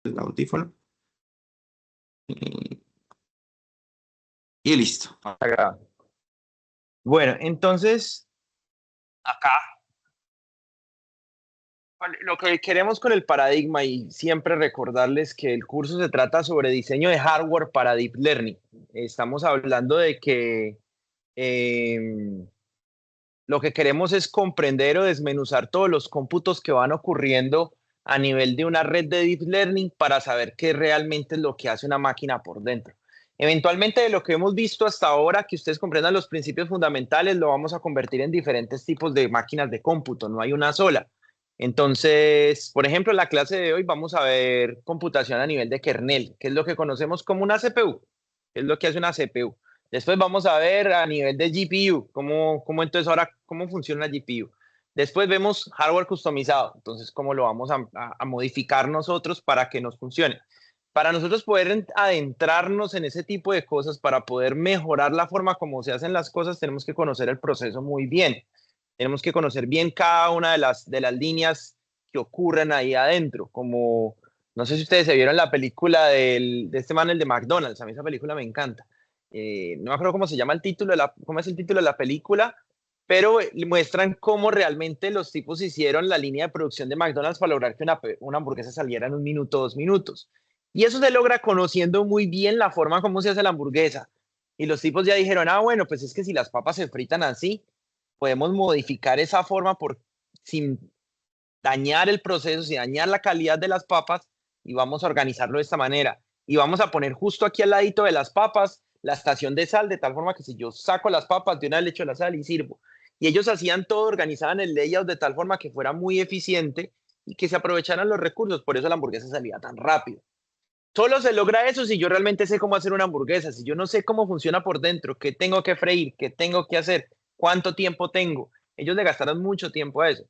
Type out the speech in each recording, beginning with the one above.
el audífono. Y, y listo. Bueno, entonces, acá, lo que queremos con el paradigma y siempre recordarles que el curso se trata sobre diseño de hardware para Deep Learning. Estamos hablando de que eh, lo que queremos es comprender o desmenuzar todos los cómputos que van ocurriendo a nivel de una red de Deep Learning para saber qué realmente es lo que hace una máquina por dentro. Eventualmente, de lo que hemos visto hasta ahora, que ustedes comprendan los principios fundamentales, lo vamos a convertir en diferentes tipos de máquinas de cómputo, no hay una sola. Entonces, por ejemplo, en la clase de hoy vamos a ver computación a nivel de kernel, que es lo que conocemos como una CPU, que es lo que hace una CPU. Después vamos a ver a nivel de GPU, entonces ahora, cómo funciona la GPU. Después vemos hardware customizado, entonces cómo lo vamos a modificar nosotros para que nos funcione. Para nosotros poder adentrarnos en ese tipo de cosas, para poder mejorar la forma como se hacen las cosas, tenemos que conocer el proceso muy bien. Tenemos que conocer bien cada una de las líneas que ocurren ahí adentro, como, no sé si ustedes se vieron la película de este man, el de McDonald's, a mí esa película me encanta. No me acuerdo cómo se llama el título, cómo es el título de la película, pero muestran cómo realmente los tipos hicieron la línea de producción de McDonald's para lograr que una hamburguesa saliera en 1 minuto, 2 minutos. Y eso se logra conociendo muy bien la forma como se hace la hamburguesa. Y los tipos ya dijeron, bueno, pues es que si las papas se fritan así, podemos modificar esa forma sin dañar el proceso, sin dañar la calidad de las papas, y vamos a organizarlo de esta manera. Y vamos a poner justo aquí al ladito de las papas la estación de sal, de tal forma que si yo saco las papas, de una vez le echo la sal y sirvo. Y ellos hacían todo, organizaban el layout de tal forma que fuera muy eficiente y que se aprovecharan los recursos. Por eso la hamburguesa salía tan rápido. Solo se logra eso si yo realmente sé cómo hacer una hamburguesa. Si yo no sé cómo funciona por dentro, qué tengo que freír, qué tengo que hacer, cuánto tiempo tengo. Ellos le gastaron mucho tiempo a eso.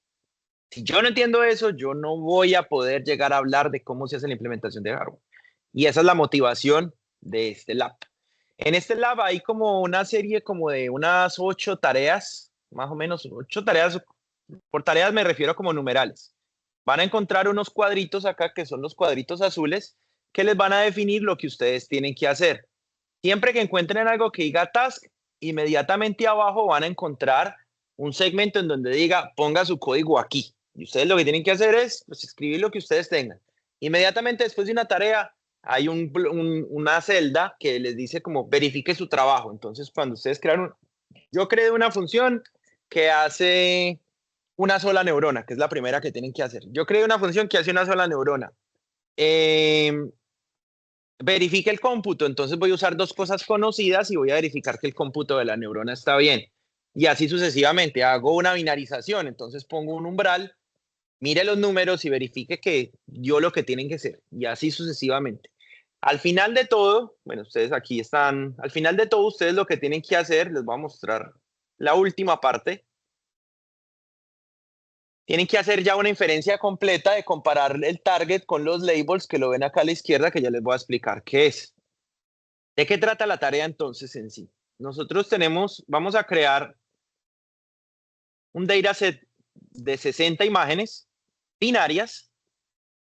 Si yo no entiendo eso, yo no voy a poder llegar a hablar de cómo se hace la implementación de hardware. Y esa es la motivación de este lab. En este lab hay como una serie como de unas 8 tareas, más o menos 8 tareas. Por tareas me refiero como numerales. Van a encontrar unos cuadritos acá, que son los cuadritos azules, que les van a definir lo que ustedes tienen que hacer. Siempre que encuentren algo que diga task, inmediatamente abajo van a encontrar un segmento en donde diga ponga su código aquí. Y ustedes lo que tienen que hacer es pues, escribir lo que ustedes tengan. Inmediatamente después de una tarea hay una celda que les dice como verifique su trabajo. Entonces cuando ustedes crean yo creé una función que hace una sola neurona, que es la primera que tienen que hacer. Yo creé una función que hace una sola neurona. Eh, Verifique el cómputo, entonces voy a usar dos cosas conocidas y voy a verificar que el cómputo de la neurona está bien. Y así sucesivamente, hago una binarización, entonces pongo un umbral, mire los números y verifique que dio lo que tienen que ser. Y así sucesivamente. Al final de todo, bueno, ustedes aquí están, al final de todo, ustedes lo que tienen que hacer, les voy a mostrar la última parte. Tienen que hacer ya una inferencia completa de comparar el target con los labels que lo ven acá a la izquierda, que ya les voy a explicar qué es. ¿De qué trata la tarea entonces en sí? Nosotros vamos a crear un dataset de 60 imágenes binarias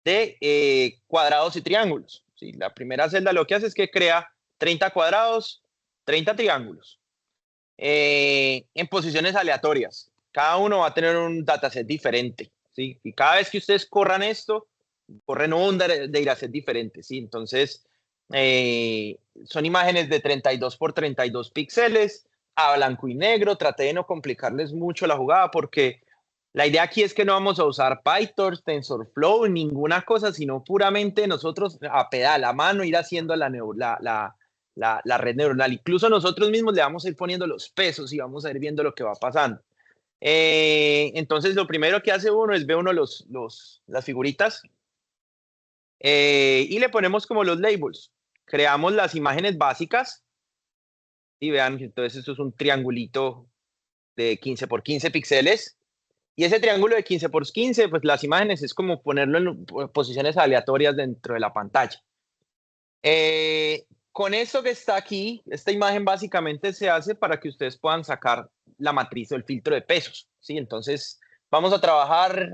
de cuadrados y triángulos. ¿Sí? La primera celda lo que hace es que crea 30 cuadrados, 30 triángulos, en posiciones aleatorias. Cada uno va a tener un dataset diferente. ¿Sí? Y cada vez que ustedes corran esto, corren un dataset diferente. ¿Sí? Entonces, son imágenes de 32 por 32 píxeles a blanco y negro. Traté de no complicarles mucho la jugada porque la idea aquí es que no vamos a usar PyTorch, TensorFlow, ninguna cosa, sino puramente nosotros a pedal, a mano, ir haciendo la red neuronal. Incluso nosotros mismos le vamos a ir poniendo los pesos y vamos a ir viendo lo que va pasando. Entonces, lo primero que hace uno es ver uno las figuritas y le ponemos como los labels. Creamos las imágenes básicas y vean que entonces esto es un triangulito de 15 por 15 píxeles. Y ese triángulo de 15 por 15, pues las imágenes es como ponerlo en posiciones aleatorias dentro de la pantalla. Con esto que está aquí, esta imagen básicamente se hace para que ustedes puedan sacar la matriz o el filtro de pesos. ¿Sí? Entonces, vamos a trabajar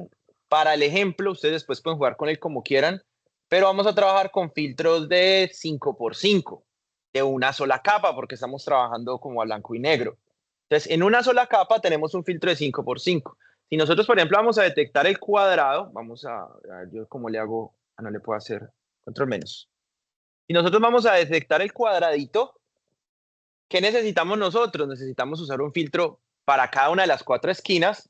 para el ejemplo. Ustedes después pueden jugar con él como quieran. pero vamos a trabajar con filtros de 5x5, de una sola capa, porque estamos trabajando como a blanco y negro. Entonces, en una sola capa tenemos un filtro de 5x5. Si nosotros, por ejemplo, vamos a detectar el cuadrado, a ver, yo cómo le hago, no le puedo hacer control menos. Si nosotros vamos a detectar el cuadradito, ¿qué necesitamos nosotros? Necesitamos usar un filtro para cada una de las 4 esquinas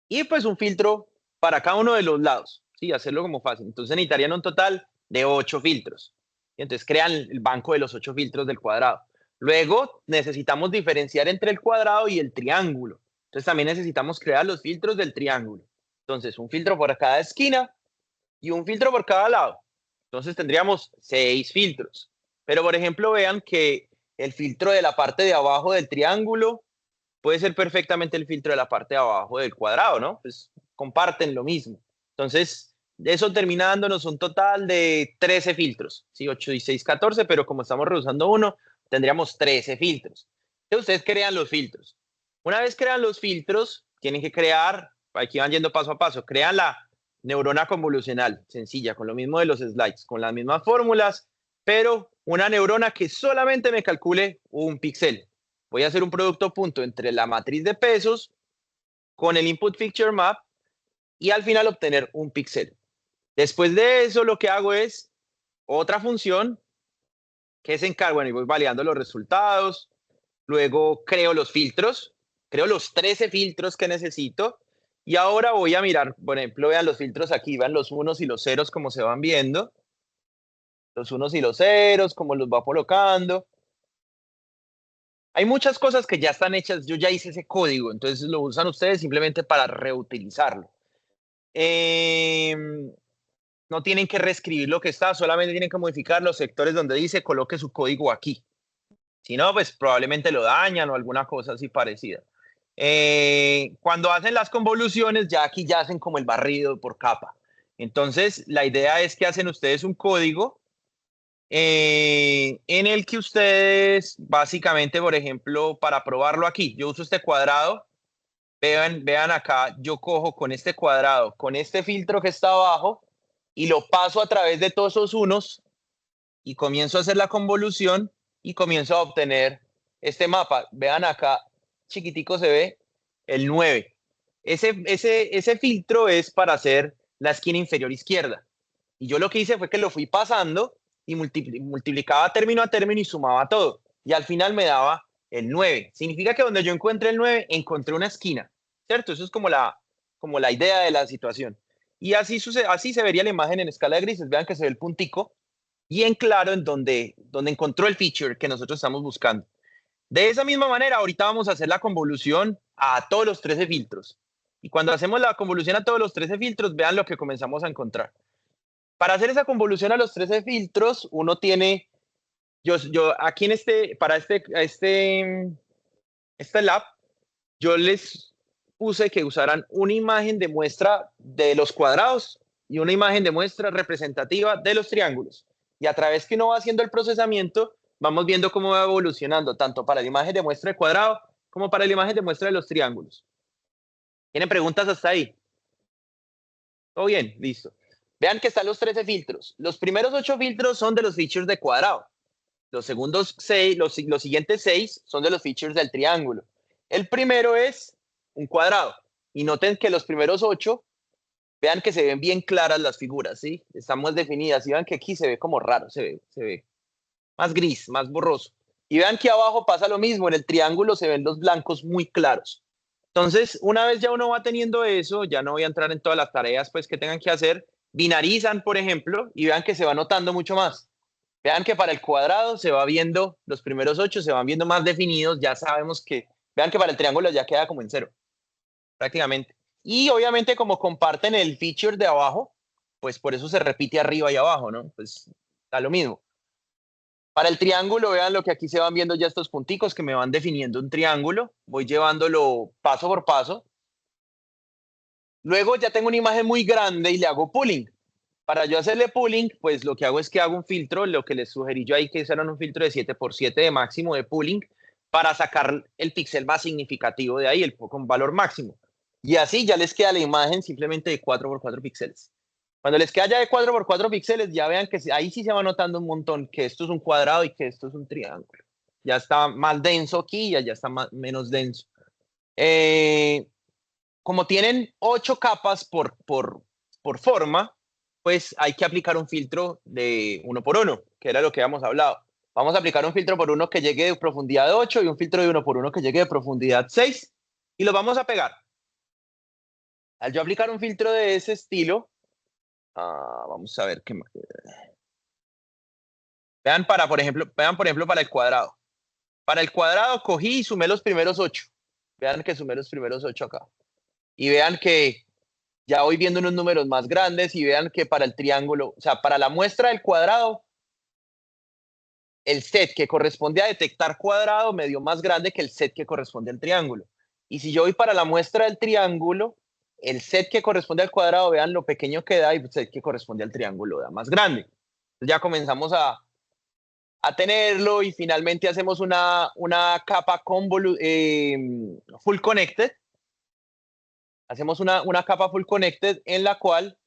y pues un filtro para cada uno de los lados, ¿sí? Hacerlo como fácil. Entonces necesitarían un total de 8 filtros. Y entonces crean el banco de los 8 filtros del cuadrado. Luego necesitamos diferenciar entre el cuadrado y el triángulo. Entonces también necesitamos crear los filtros del triángulo. Entonces un filtro por cada esquina y un filtro por cada lado. Entonces tendríamos 6 filtros. Pero por ejemplo vean que el filtro de la parte de abajo del triángulo puede ser perfectamente el filtro de la parte de abajo del cuadrado, ¿no? Pues comparten lo mismo. Entonces, eso termina dándonos un total de 13 filtros, ¿sí? 8 y 6, 14, pero como estamos reusando uno, tendríamos 13 filtros. Entonces, ustedes crean los filtros. Una vez crean los filtros, tienen que crear, aquí van yendo paso a paso, crean la neurona convolucional, sencilla, con lo mismo de los slides, con las mismas fórmulas, pero una neurona que solamente me calcule un píxel. Voy a hacer un producto punto entre la matriz de pesos con el input picture map y al final obtener un píxel. Después de eso, lo que hago es otra función que se encarga, bueno, y voy validando los resultados, luego creo los filtros, creo los 13 filtros que necesito y ahora voy a mirar, por ejemplo, vean los filtros aquí, vean los unos y los ceros como se van viendo, los unos y los ceros, como los va colocando. Hay muchas cosas que ya están hechas, yo ya hice ese código, entonces lo usan ustedes simplemente para reutilizarlo. No tienen que reescribir lo que está, solamente tienen que modificar los sectores donde dice coloque su código aquí. Si no, pues probablemente lo dañan o alguna cosa así parecida. Cuando hacen las convoluciones, ya aquí ya hacen como el barrido por capa. Entonces, la idea es que hacen ustedes un código en el que ustedes básicamente, por ejemplo, para probarlo aquí, yo uso este cuadrado, vean acá, yo cojo con este cuadrado, con este filtro que está abajo y lo paso a través de todos esos unos y comienzo a hacer la convolución y comienzo a obtener este mapa. Vean acá, chiquitico se ve el 9. Ese filtro es para hacer la esquina inferior izquierda. Y yo lo que hice fue que lo fui pasando y multiplicaba término a término y sumaba todo. Y al final me daba el 9. Significa que donde yo encuentre el 9, encontré una esquina, ¿cierto? Eso es como la idea de la situación. Y así se vería la imagen en escala de grises. Vean que se ve el puntico y en claro en donde encontró el feature que nosotros estamos buscando. De esa misma manera, ahorita vamos a hacer la convolución a todos los 13 filtros. Y cuando hacemos la convolución a todos los 13 filtros, vean lo que comenzamos a encontrar. Para hacer esa convolución a los 13 filtros, uno tiene, yo aquí en para este lab, yo les puse que usaran una imagen de muestra de los cuadrados y una imagen de muestra representativa de los triángulos. Y a través que uno va haciendo el procesamiento, vamos viendo cómo va evolucionando, tanto para la imagen de muestra de cuadrado como para la imagen de muestra de los triángulos. ¿Tienen preguntas hasta ahí? ¿Todo bien? Listo. Vean que están los 13 filtros. Los primeros 8 filtros son de los features de cuadrado. Los segundos 6, los siguientes 6 son de los features del triángulo. El primero es un cuadrado. Y noten que los primeros 8, vean que se ven bien claras las figuras, ¿sí? Están más definidas. Y vean que aquí se ve como raro, se ve más gris, más borroso. Y vean que abajo pasa lo mismo. En el triángulo se ven los blancos muy claros. Entonces, una vez ya uno va teniendo eso, ya no voy a entrar en todas las tareas pues, que tengan que hacer, binarizan, por ejemplo, y vean que se va notando mucho más. Vean que para el cuadrado se va viendo, los primeros 8 se van viendo más definidos, ya sabemos que, vean que para el triángulo ya queda como en cero, prácticamente. Y obviamente como comparten el feature de abajo, pues por eso se repite arriba y abajo, ¿no? Pues da lo mismo. Para el triángulo, vean lo que aquí se van viendo ya estos punticos que me van definiendo un triángulo. Voy llevándolo paso por paso. Luego ya tengo una imagen muy grande y le hago pooling. Para yo hacerle pooling, pues lo que hago es que hago un filtro, lo que les sugerí yo ahí que hicieran un filtro de 7x7 de máximo de pooling para sacar el píxel más significativo de ahí, con valor máximo. Y así ya les queda la imagen simplemente de 4x4 píxeles. Cuando les queda ya de 4 por 4 píxeles, ya vean que ahí sí se va notando un montón que esto es un cuadrado y que esto es un triángulo. Ya está más denso aquí y allá está menos denso. Como tienen 8 capas por forma, pues hay que aplicar un filtro de 1 por 1, que era lo que habíamos hablado. Vamos a aplicar un filtro por 1 que llegue de profundidad de 8 y un filtro de 1 por 1 que llegue de profundidad 6 y los vamos a pegar. Al yo aplicar un filtro de ese estilo, vamos a ver qué más. Vean, por ejemplo, para el cuadrado. Para el cuadrado cogí y sumé los primeros 8. Vean que sumé los primeros 8 acá. Y vean que ya voy viendo unos números más grandes y vean que para el triángulo, o sea, para la muestra del cuadrado, el set que corresponde a detectar cuadrado me dio más grande que el set que corresponde al triángulo. Y si yo voy para la muestra del triángulo, el set que corresponde al cuadrado, vean lo pequeño que da y el set que corresponde al triángulo da más grande. Entonces ya comenzamos a tenerlo y finalmente hacemos una capa full connected. Hacemos una capa full connected en la cual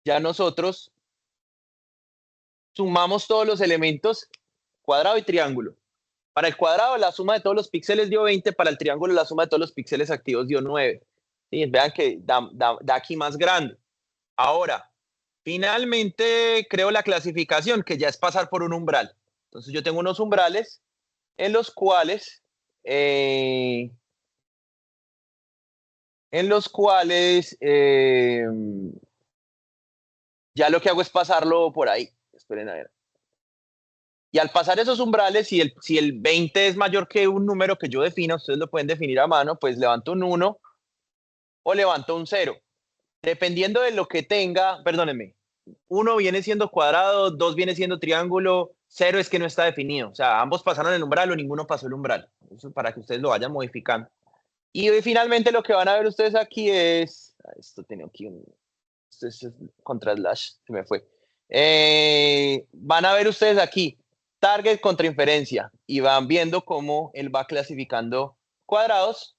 ya nosotros sumamos todos los elementos, cuadrado y triángulo. Para el cuadrado, la suma de todos los píxeles dio 20, para el triángulo, la suma de todos los píxeles activos dio 9. ¿Sí? Vean que da aquí más grande. Ahora, finalmente creo la clasificación, que ya es pasar por un umbral. Entonces yo tengo unos umbrales en los cuales, ya lo que hago es pasarlo por ahí. Esperen a ver. Y al pasar esos umbrales, si el 20 es mayor que un número que yo defino, ustedes lo pueden definir a mano, pues levanto un 1 o levanto un 0. Dependiendo de lo que tenga, perdónenme, 1 viene siendo cuadrado, 2 viene siendo triángulo, 0 es que no está definido. O sea, ambos pasaron el umbral o ninguno pasó el umbral. Eso para que ustedes lo vayan modificando. Y finalmente lo que van a ver ustedes aquí es, esto tenía aquí esto es contra slash, se me fue. Van a ver ustedes aquí, target contra inferencia, y van viendo cómo él va clasificando cuadrados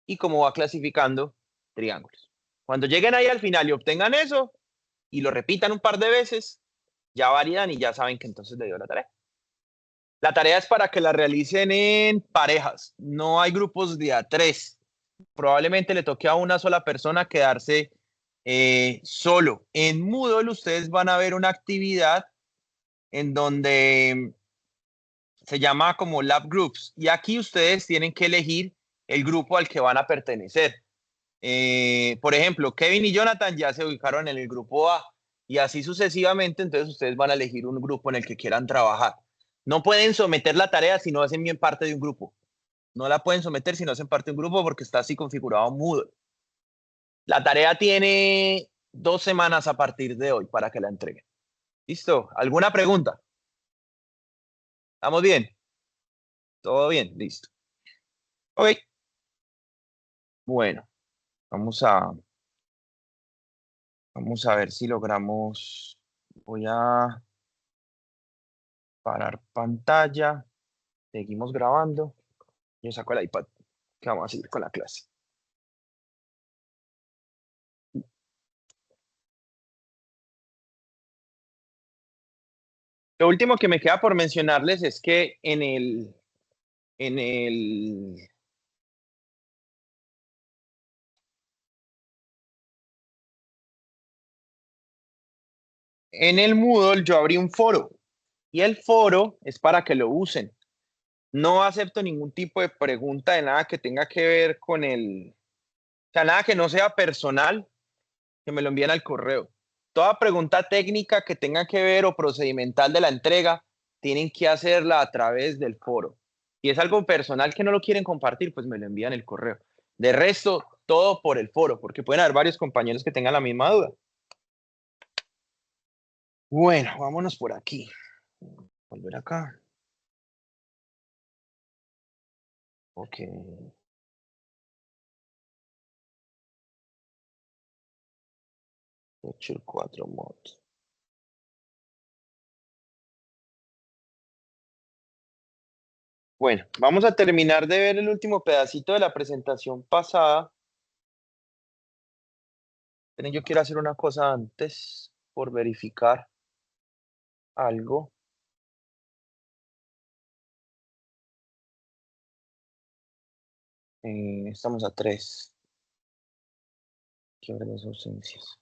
y cómo va clasificando triángulos. Cuando lleguen ahí al final y obtengan eso, y lo repitan un par de veces, ya validan y ya saben que entonces le dio la tarea. La tarea es para que la realicen en parejas, no hay grupos de A3. Probablemente le toque a una sola persona quedarse solo. En Moodle ustedes van a ver una actividad en donde se llama como Lab Groups y aquí ustedes tienen que elegir el grupo al que van a pertenecer. Por ejemplo, Kevin y Jonathan ya se ubicaron en el grupo A y así sucesivamente, entonces ustedes van a elegir un grupo en el que quieran trabajar. No pueden someter la tarea si no hacen bien parte de un grupo. No la pueden someter si no hacen parte de un grupo porque está así configurado Moodle. La tarea tiene 2 semanas a partir de hoy para que la entreguen. ¿Listo? ¿Alguna pregunta? ¿Estamos bien? ¿Todo bien? Listo. Ok. Bueno, vamos a, vamos a ver si logramos. Voy a parar pantalla. Seguimos grabando. Yo saco el iPad que vamos a seguir con la clase. Lo último que me queda por mencionarles es que en el Moodle yo abrí un foro y el foro es para que lo usen. No acepto ningún tipo de pregunta de nada que tenga que ver con o sea, nada que no sea personal, que me lo envíen al correo. Toda pregunta técnica que tenga que ver o procedimental de la entrega, tienen que hacerla a través del foro. Si es algo personal que no lo quieren compartir, pues me lo envían el correo. De resto, todo por el foro, porque pueden haber varios compañeros que tengan la misma duda. Bueno, vámonos por aquí. Volver acá. Ok. Lecture 4 mod. Bueno, vamos a terminar de ver el último pedacito de la presentación pasada. Pero yo quiero hacer una cosa antes. por verificar algo. Estamos a 3. Quiero ver las ausencias.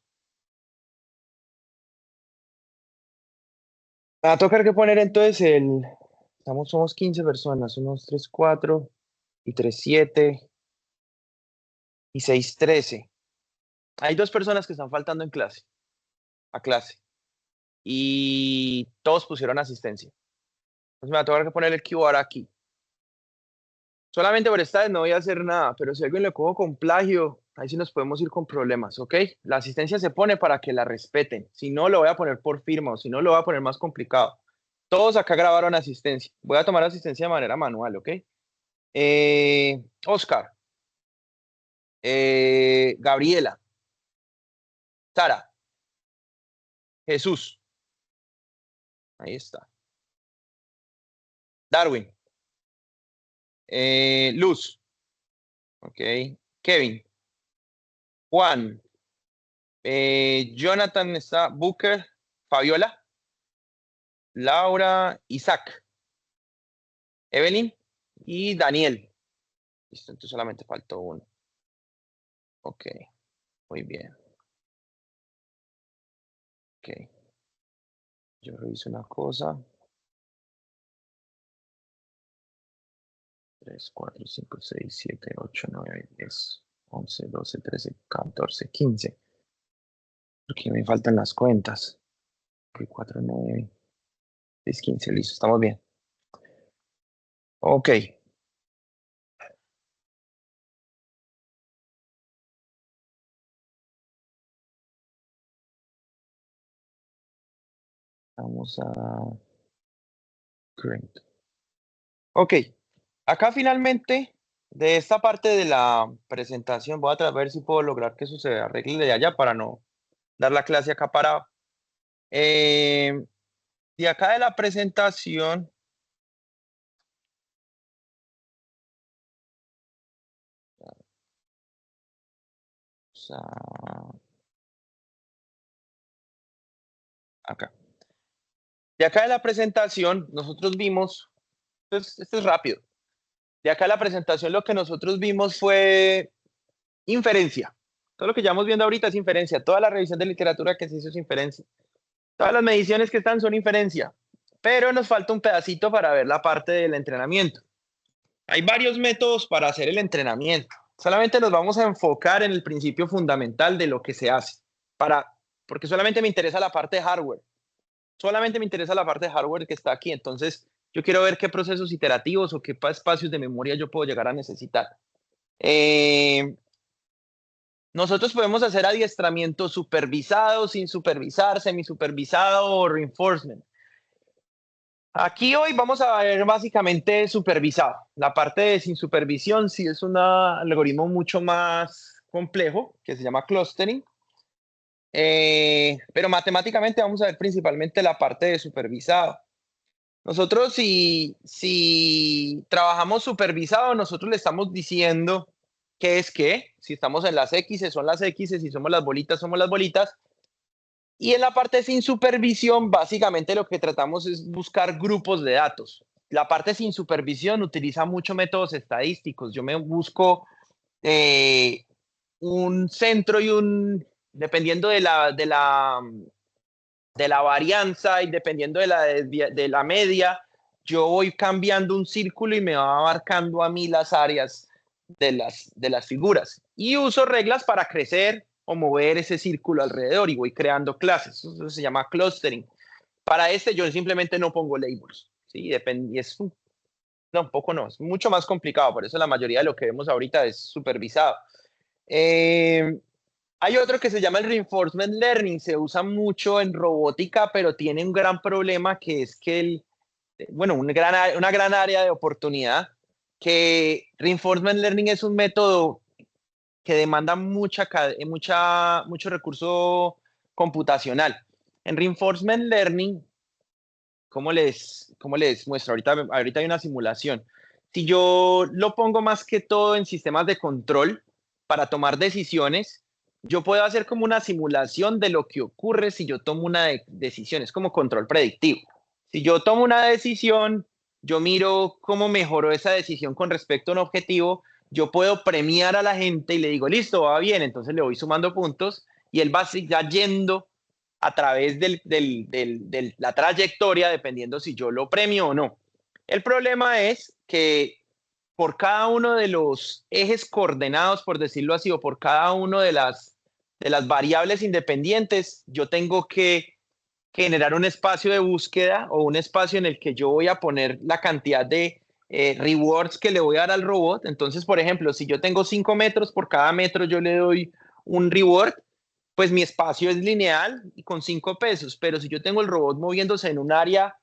Me va a tocar que poner entonces somos 15 personas, 1, 2, 3, 4, y 3, 7, y 6, 13. Hay 2 personas que están faltando a clase, y todos pusieron asistencia. Entonces me va a tocar que poner el QR aquí. Solamente por esta vez no voy a hacer nada, pero si alguien le cojo con plagio, ahí sí nos podemos ir con problemas, ¿ok? La asistencia se pone para que la respeten. Si no, lo voy a poner por firma, o si no, lo voy a poner más complicado. Todos acá grabaron asistencia. Voy a tomar asistencia de manera manual, ¿ok? Oscar, Gabriela, Sara, Jesús, ahí está. Darwin, Luz, ok. Kevin, Juan, Jonathan está, Booker, Fabiola, Laura, Isaac, Evelyn y Daniel. Listo, entonces solamente faltó uno. Ok, muy bien. Ok. Yo reviso una cosa. 3, 4, 5, 6, 7, 8, 9, 10, 11, 12, 13, 14, 15. Porque me faltan las cuentas. 4, 9, 6, 15. Listo, estamos bien. Ok. Vamos a create. Ok. Acá finalmente, de esta parte de la presentación, voy a ver si puedo lograr que eso se arregle de allá para no dar la clase acá parado. De acá de la presentación, o sea, acá. De acá de la presentación, nosotros vimos, esto es rápido. De acá de la presentación, lo que nosotros vimos fue inferencia. Todo lo que llevamos viendo ahorita es inferencia. Toda la revisión de literatura que se hizo es inferencia. Todas las mediciones que están son inferencia. Pero nos falta un pedacito para ver la parte del entrenamiento. Hay varios métodos para hacer el entrenamiento. Solamente nos vamos a enfocar en el principio fundamental de lo que se hace. Porque solamente me interesa la parte de hardware. Solamente me interesa la parte de hardware que está aquí. Entonces, yo quiero ver qué procesos iterativos o qué espacios de memoria yo puedo llegar a necesitar. Nosotros podemos hacer adiestramiento supervisado, sin supervisar, semisupervisado o reinforcement. Aquí hoy vamos a ver básicamente supervisado. La parte de sin supervisión sí es un algoritmo mucho más complejo que se llama clustering. Pero matemáticamente vamos a ver principalmente la parte de supervisado. Nosotros si trabajamos supervisado, nosotros le estamos diciendo qué es qué. Si estamos en las X, son las X, si somos las bolitas, somos las bolitas. Y en la parte sin supervisión, básicamente lo que tratamos es buscar grupos de datos. La parte sin supervisión utiliza muchos métodos estadísticos. Yo me busco un centro y dependiendo de la varianza y dependiendo de la media, yo voy cambiando un círculo y me va abarcando a mí las áreas de las figuras. Y uso reglas para crecer o mover ese círculo alrededor y voy creando clases. Eso se llama clustering. Para este yo simplemente no pongo labels. ¿Sí? No, un poco no, es mucho más complicado. Por eso la mayoría de lo que vemos ahorita es supervisado. Hay otro que se llama el reinforcement learning, se usa mucho en robótica, pero tiene un gran problema que es que una gran área de oportunidad, que reinforcement learning es un método que demanda mucho recurso computacional. En reinforcement learning, ¿cómo les muestro? Ahorita hay una simulación. Si yo lo pongo más que todo en sistemas de control para tomar decisiones, yo puedo hacer como una simulación de lo que ocurre si yo tomo una decisión. Es como control predictivo. Si yo tomo una decisión, yo miro cómo mejoró esa decisión con respecto a un objetivo, yo puedo premiar a la gente y le digo, listo, va bien, entonces le voy sumando puntos y él va ya yendo a través de la trayectoria, dependiendo si yo lo premio o no. El problema es que por cada uno de los ejes coordenados, por decirlo así, o por cada uno de las variables independientes, yo tengo que generar un espacio de búsqueda o un espacio en el que yo voy a poner la cantidad de rewards que le voy a dar al robot. Entonces, por ejemplo, si yo tengo 5 metros, por cada metro yo le doy un reward, pues mi espacio es lineal y con 5 pesos, pero si yo tengo el robot moviéndose en un área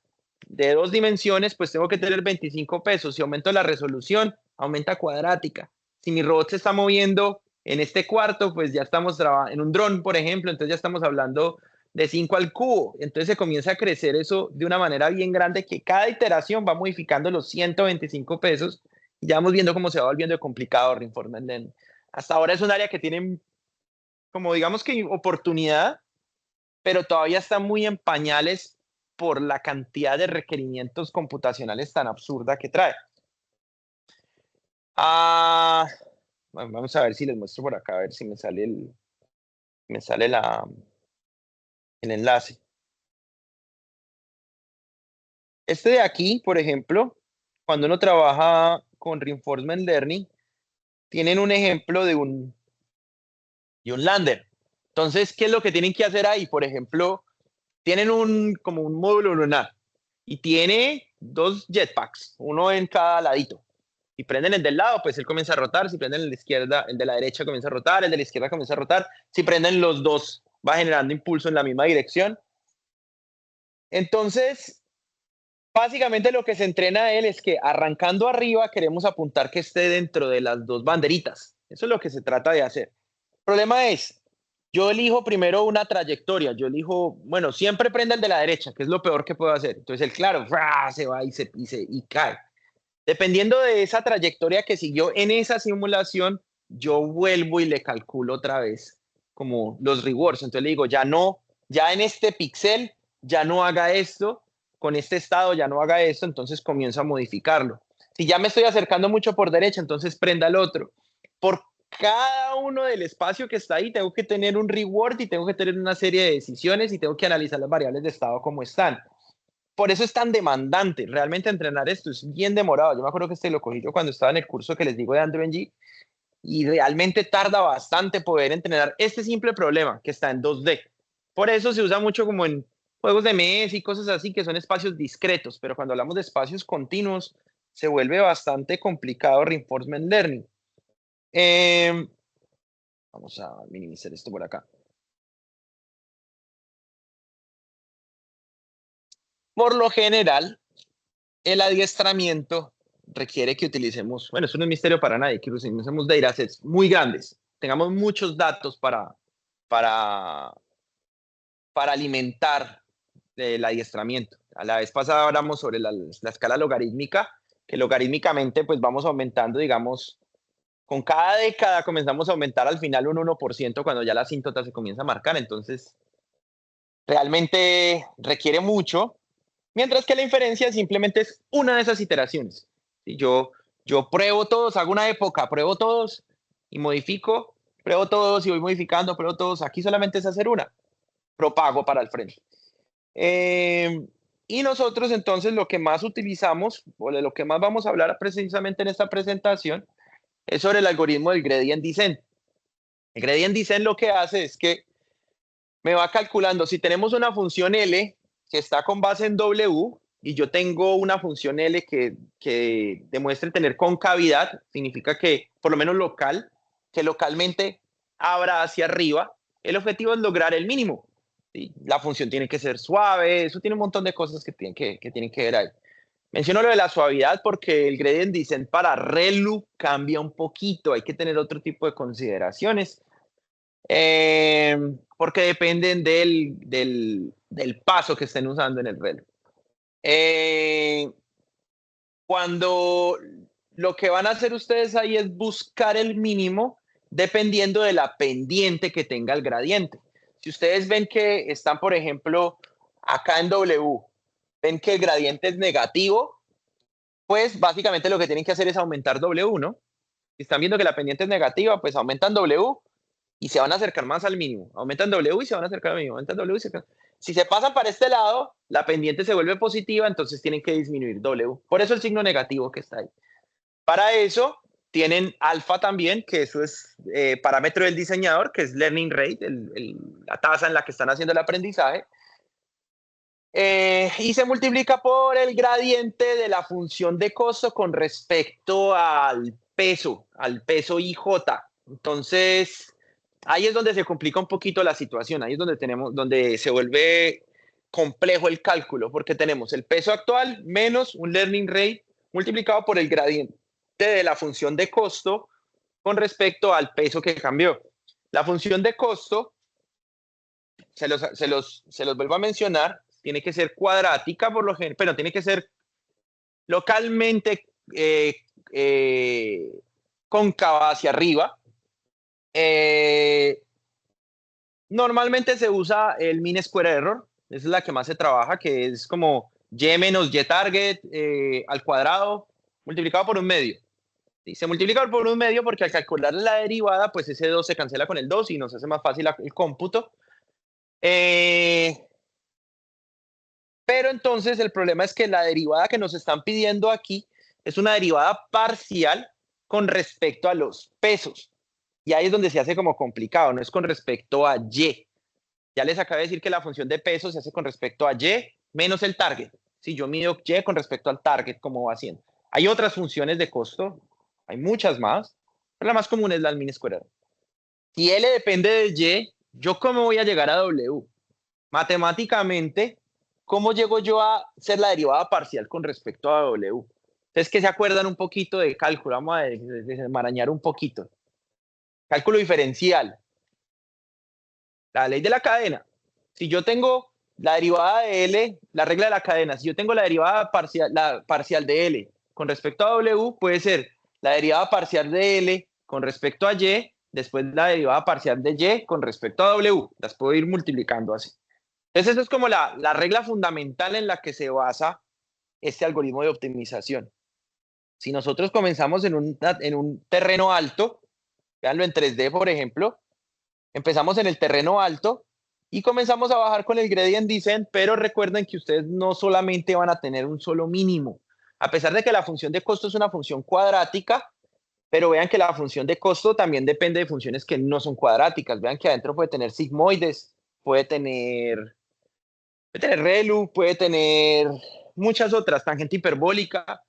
de 2 dimensiones, pues tengo que tener 25 pesos. Si aumento la resolución, aumenta cuadrática. Si mi robot se está moviendo en este cuarto, pues ya estamos en un dron, por ejemplo, entonces ya estamos hablando de 5 al cubo. Entonces se comienza a crecer eso de una manera bien grande que cada iteración va modificando los 125 pesos y ya vamos viendo cómo se va volviendo complicado Reinforcement Learning. Hasta ahora es un área que tiene como digamos que oportunidad, pero todavía está muy en pañales por la cantidad de requerimientos computacionales tan absurda que trae. Ah, vamos a ver si les muestro por acá, a ver si me sale el enlace. Este de aquí, por ejemplo, cuando uno trabaja con Reinforcement Learning, tienen un ejemplo de un lander. Entonces, ¿qué es lo que tienen que hacer ahí? Por ejemplo, tienen como un módulo lunar y tiene 2 jetpacks, uno en cada ladito. Si prenden el del lado, pues él comienza a rotar. Si prenden el de izquierda, el de la derecha comienza a rotar, el de la izquierda comienza a rotar. Si prenden los dos, va generando impulso en la misma dirección. Entonces, básicamente lo que se entrena a él es que arrancando arriba queremos apuntar que esté dentro de las 2 banderitas. Eso es lo que se trata de hacer. El problema es, yo elijo primero una trayectoria, yo elijo, bueno, siempre prenda el de la derecha, que es lo peor que puedo hacer. Entonces, el claro, se va y cae. Dependiendo de esa trayectoria que siguió en esa simulación, yo vuelvo y le calculo otra vez como los rewards. Entonces le digo, ya no, ya en este pixel, ya no haga esto, con este estado ya no haga esto, entonces comienzo a modificarlo. Si ya me estoy acercando mucho por derecha, entonces prenda el otro. Por cada uno del espacio que está ahí, tengo que tener un reward y tengo que tener una serie de decisiones y tengo que analizar las variables de estado como están. Por eso es tan demandante. Realmente entrenar esto es bien demorado. Yo me acuerdo que lo cogí yo cuando estaba en el curso que les digo de Andrew Ng y realmente tarda bastante poder entrenar este simple problema que está en 2D. Por eso se usa mucho como en juegos de mesa y cosas así que son espacios discretos, pero cuando hablamos de espacios continuos se vuelve bastante complicado reinforcement learning. Eh, vamos a minimizar esto por acá. Por lo general, el adiestramiento requiere que utilicemos, bueno, eso no es misterio para nadie, que utilicemos datasets muy grandes, tengamos muchos datos para, para alimentar el adiestramiento. A la vez pasada hablamos sobre la escala logarítmica, que logarítmicamente pues vamos aumentando, digamos, con cada década comenzamos a aumentar al final un 1% cuando ya la asíntota se comienza a marcar, entonces realmente requiere mucho. Mientras que la inferencia simplemente es una de esas iteraciones. ¿Sí? Yo pruebo todos, hago una época, pruebo todos y modifico, pruebo todos y voy modificando, pruebo todos. Aquí solamente es hacer una, propago para el frente. Y nosotros entonces lo que más utilizamos, o de lo que más vamos a hablar precisamente en esta presentación, es sobre el algoritmo del gradient descent. El gradient descent lo que hace es que me va calculando, si tenemos una función L que está con base en W y yo tengo una función L que demuestre tener concavidad, significa que por lo menos local, que localmente abra hacia arriba, el objetivo es lograr el mínimo. ¿Sí? La función tiene que ser suave, eso tiene un montón de cosas que tienen que ver ahí. Menciono lo de la suavidad porque el gradient descent para ReLU cambia un poquito, hay que tener otro tipo de consideraciones. Porque dependen del paso que estén usando en el reloj. Cuando lo que van a hacer ustedes ahí es buscar el mínimo, dependiendo de la pendiente que tenga el gradiente. Si ustedes ven que están, por ejemplo, acá en W, ven que el gradiente es negativo, pues básicamente lo que tienen que hacer es aumentar W, ¿no? Si están viendo que la pendiente es negativa, pues aumentan W y se van a acercar más al mínimo. Aumentan W y se van a acercar al mínimo. Aumentan W y se acercan. Si se pasan para este lado, la pendiente se vuelve positiva, entonces tienen que disminuir W. Por eso el signo negativo que está ahí. Para eso tienen alfa también, que eso es parámetro del diseñador, que es learning rate, la tasa en la que están haciendo el aprendizaje. Y se multiplica por el gradiente de la función de costo con respecto al peso IJ. Entonces, ahí es donde se complica un poquito la situación, ahí es donde se vuelve complejo el cálculo, porque tenemos el peso actual menos un learning rate multiplicado por el gradiente de la función de costo con respecto al peso que cambió. La función de costo, se los vuelvo a mencionar, tiene que ser cuadrática por lo general, pero tiene que ser localmente cóncava hacia arriba. Normalmente se usa el mean square error, esa es la que más se trabaja, que es como y menos y target al cuadrado multiplicado por un medio. ¿Sí? Se multiplica por un medio porque al calcular la derivada, pues ese 2 se cancela con el 2 y nos hace más fácil el cómputo. Pero entonces el problema es que la derivada que nos están pidiendo aquí es una derivada parcial con respecto a los pesos. Y ahí es donde se hace como complicado, no es con respecto a Y. Ya les acabo de decir que la función de peso se hace con respecto a Y menos el target. Si yo mido Y con respecto al target, ¿cómo va haciendo? Hay otras funciones de costo, hay muchas más, pero la más común es la mean square error. Si L depende de Y, ¿yo cómo voy a llegar a W? Matemáticamente, ¿cómo llego yo a ser la derivada parcial con respecto a W? Entonces, que se acuerdan un poquito de cálculo, vamos a desmarañar un poquito. Cálculo diferencial. La ley de la cadena. Si yo tengo la derivada de L, la regla de la cadena, si yo tengo la derivada parcial, la parcial de L con respecto a W, puede ser la derivada parcial de L con respecto a Y, después la derivada parcial de Y con respecto a W. Las puedo ir multiplicando así. Entonces, eso es como la regla fundamental en la que se basa este algoritmo de optimización. Si nosotros comenzamos en un terreno alto, véanlo en 3D, por ejemplo, empezamos en el terreno alto y comenzamos a bajar con el gradient descent, pero recuerden que ustedes no solamente van a tener un solo mínimo. A pesar de que la función de costo es una función cuadrática, pero vean que la función de costo también depende de funciones que no son cuadráticas. Vean que adentro puede tener sigmoides, puede tener ReLU, puede tener muchas otras, tangente hiperbólica,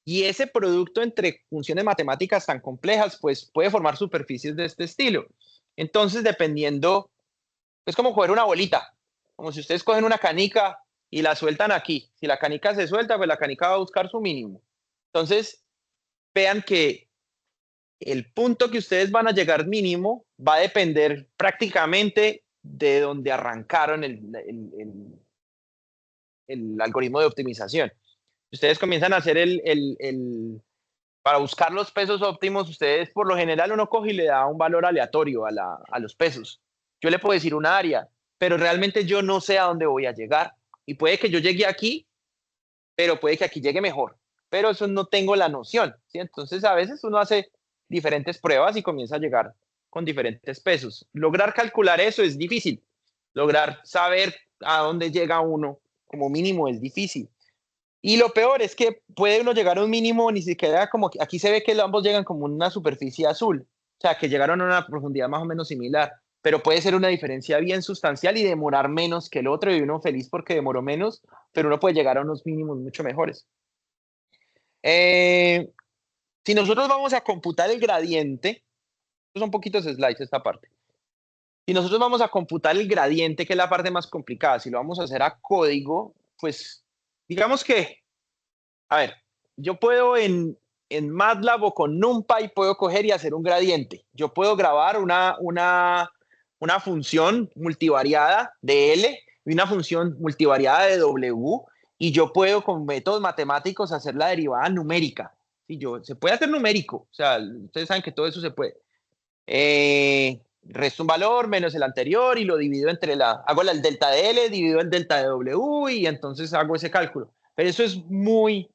y ese producto entre funciones matemáticas tan complejas, pues puede formar superficies de este estilo. Entonces, dependiendo, es como coger una bolita, como si ustedes cogen una canica y la sueltan aquí. Si la canica se suelta, pues la canica va a buscar su mínimo. Entonces, vean que el punto que ustedes van a llegar mínimo va a depender prácticamente de donde arrancaron el algoritmo de optimización. Ustedes comienzan a hacer para buscar los pesos óptimos, ustedes por lo general uno coge y le da un valor aleatorio a los pesos. Yo le puedo decir una área, pero realmente yo no sé a dónde voy a llegar. Y puede que yo llegue aquí, pero puede que aquí llegue mejor. Pero eso no tengo la noción, ¿sí? Entonces a veces uno hace diferentes pruebas y comienza a llegar con diferentes pesos. Lograr calcular eso es difícil. Lograr saber a dónde llega uno como mínimo es difícil. Y lo peor es que puede uno llegar a un mínimo, ni siquiera como aquí se ve que ambos llegan como una superficie azul, o sea, que llegaron a una profundidad más o menos similar, pero puede ser una diferencia bien sustancial y demorar menos que el otro y uno feliz porque demoró menos, pero uno puede llegar a unos mínimos mucho mejores. Si nosotros vamos a computar el gradiente, son poquitos slides esta parte. Si nosotros vamos a computar el gradiente, que es la parte más complicada, si lo vamos a hacer a código, pues digamos que, a ver, yo puedo en MATLAB o con NumPy puedo coger y hacer un gradiente. Yo puedo grabar una función multivariada de L y una función multivariada de W y yo puedo con métodos matemáticos hacer la derivada numérica. ¿Sí? Se puede hacer numérico, o sea, ustedes saben que todo eso se puede. Resto un valor menos el anterior y lo divido entre hago el delta de L, divido el delta de W y entonces hago ese cálculo. Pero eso es muy,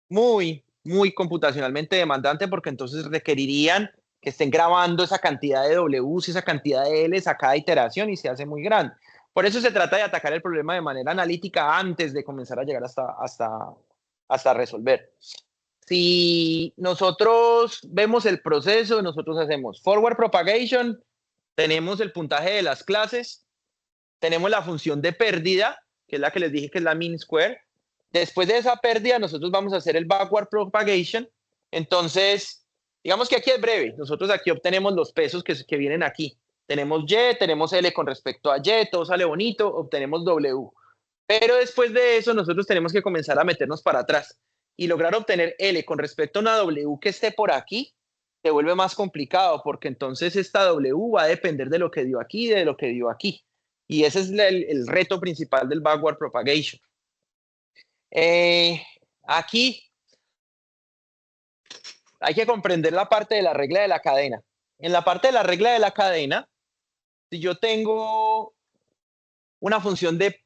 muy, muy computacionalmente demandante porque entonces requerirían que estén grabando esa cantidad de Ws y esa cantidad de Ls a cada iteración y se hace muy grande. Por eso se trata de atacar el problema de manera analítica antes de comenzar a llegar hasta resolver. Si nosotros vemos el proceso, nosotros hacemos forward propagation, tenemos el puntaje de las clases, tenemos la función de pérdida, que es la que les dije que es la mean square. Después de esa pérdida, nosotros vamos a hacer el backward propagation. Entonces, digamos que aquí es breve. Nosotros aquí obtenemos los pesos que vienen aquí. Tenemos Y, tenemos L con respecto a Y, todo sale bonito, obtenemos W. Pero después de eso, nosotros tenemos que comenzar a meternos para atrás y lograr obtener L con respecto a una W que esté por aquí, se vuelve más complicado porque entonces esta W va a depender de lo que dio aquí y de lo que dio aquí. Y ese es el reto principal del backward propagation. Aquí hay que comprender la parte de la regla de la cadena. En la parte de la regla de la cadena, si yo tengo una función de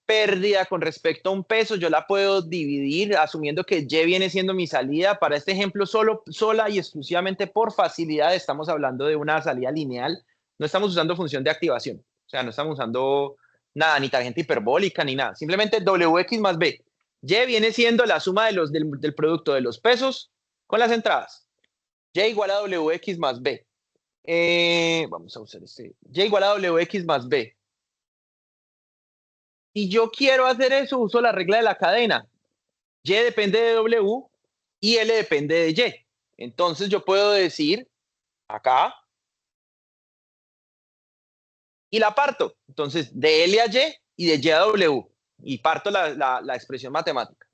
pérdida con respecto a un peso, yo la puedo dividir asumiendo que Y viene siendo mi salida. Para este ejemplo, sola y exclusivamente por facilidad, estamos hablando de una salida lineal. No estamos usando función de activación. O sea, no estamos usando nada, ni tangente hiperbólica, ni nada. Simplemente Wx más B. Y viene siendo la suma del producto de los pesos con las entradas. Y igual a Wx más B. Vamos a usar este. Y igual a Wx más B. Si yo quiero hacer eso, uso la regla de la cadena. Y depende de W y L depende de Y. Entonces yo puedo decir acá y la parto. Entonces de L a Y de Y a W y parto la expresión matemática.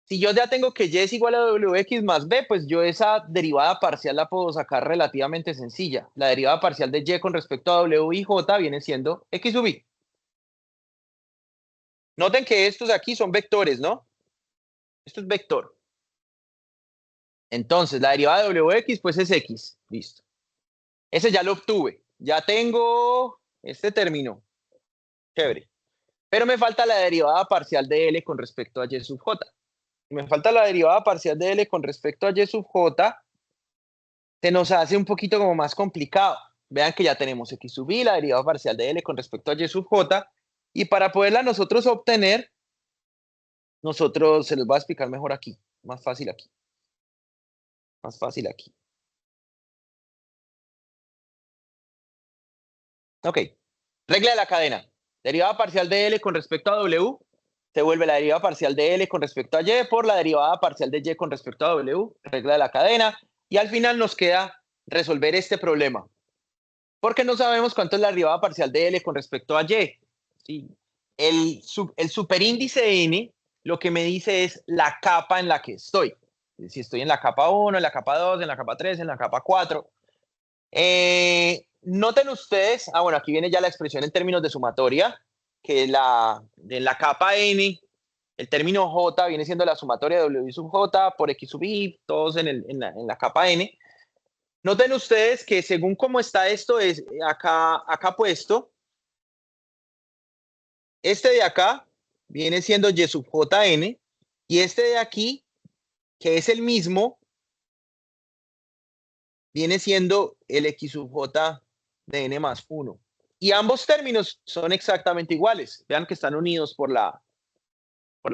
Si yo ya tengo que Y es igual a Wx más B, pues yo esa derivada parcial la puedo sacar relativamente sencilla. La derivada parcial de Y con respecto a W y J viene siendo X sub Y. Noten que estos aquí son vectores, ¿no? Esto es vector. Entonces, la derivada de Wx pues es X. Listo. Ese ya lo obtuve. Ya tengo este término. Chévere. Pero me falta la derivada parcial de L con respecto a Y sub J. Me falta la derivada parcial de L con respecto a Y sub J. Se nos hace un poquito como más complicado. Vean que ya tenemos X sub Y, la derivada parcial de L con respecto a Y sub J. Y para poderla nosotros obtener, se les va a explicar mejor aquí. Más fácil aquí. Más fácil aquí. Ok. Regla de la cadena. Derivada parcial de L con respecto a W se vuelve la derivada parcial de L con respecto a Y por la derivada parcial de Y con respecto a W. Regla de la cadena. Y al final nos queda resolver este problema. Porque no sabemos cuánto es la derivada parcial de L con respecto a Y. ¿Sí? El superíndice de N lo que me dice es la capa en la que estoy. Si estoy en la capa 1, en la capa 2, en la capa 3, en la capa 4. Noten ustedes, bueno, aquí viene ya la expresión en términos de sumatoria, que de la capa N, el término J viene siendo la sumatoria de W sub J por X sub Y, todos en la capa N. Noten ustedes que según cómo está esto, es acá puesto, este de acá viene siendo Y sub JN, y este de aquí, que es el mismo, viene siendo el X sub J de N más 1. Y ambos términos son exactamente iguales. Vean que están unidos por la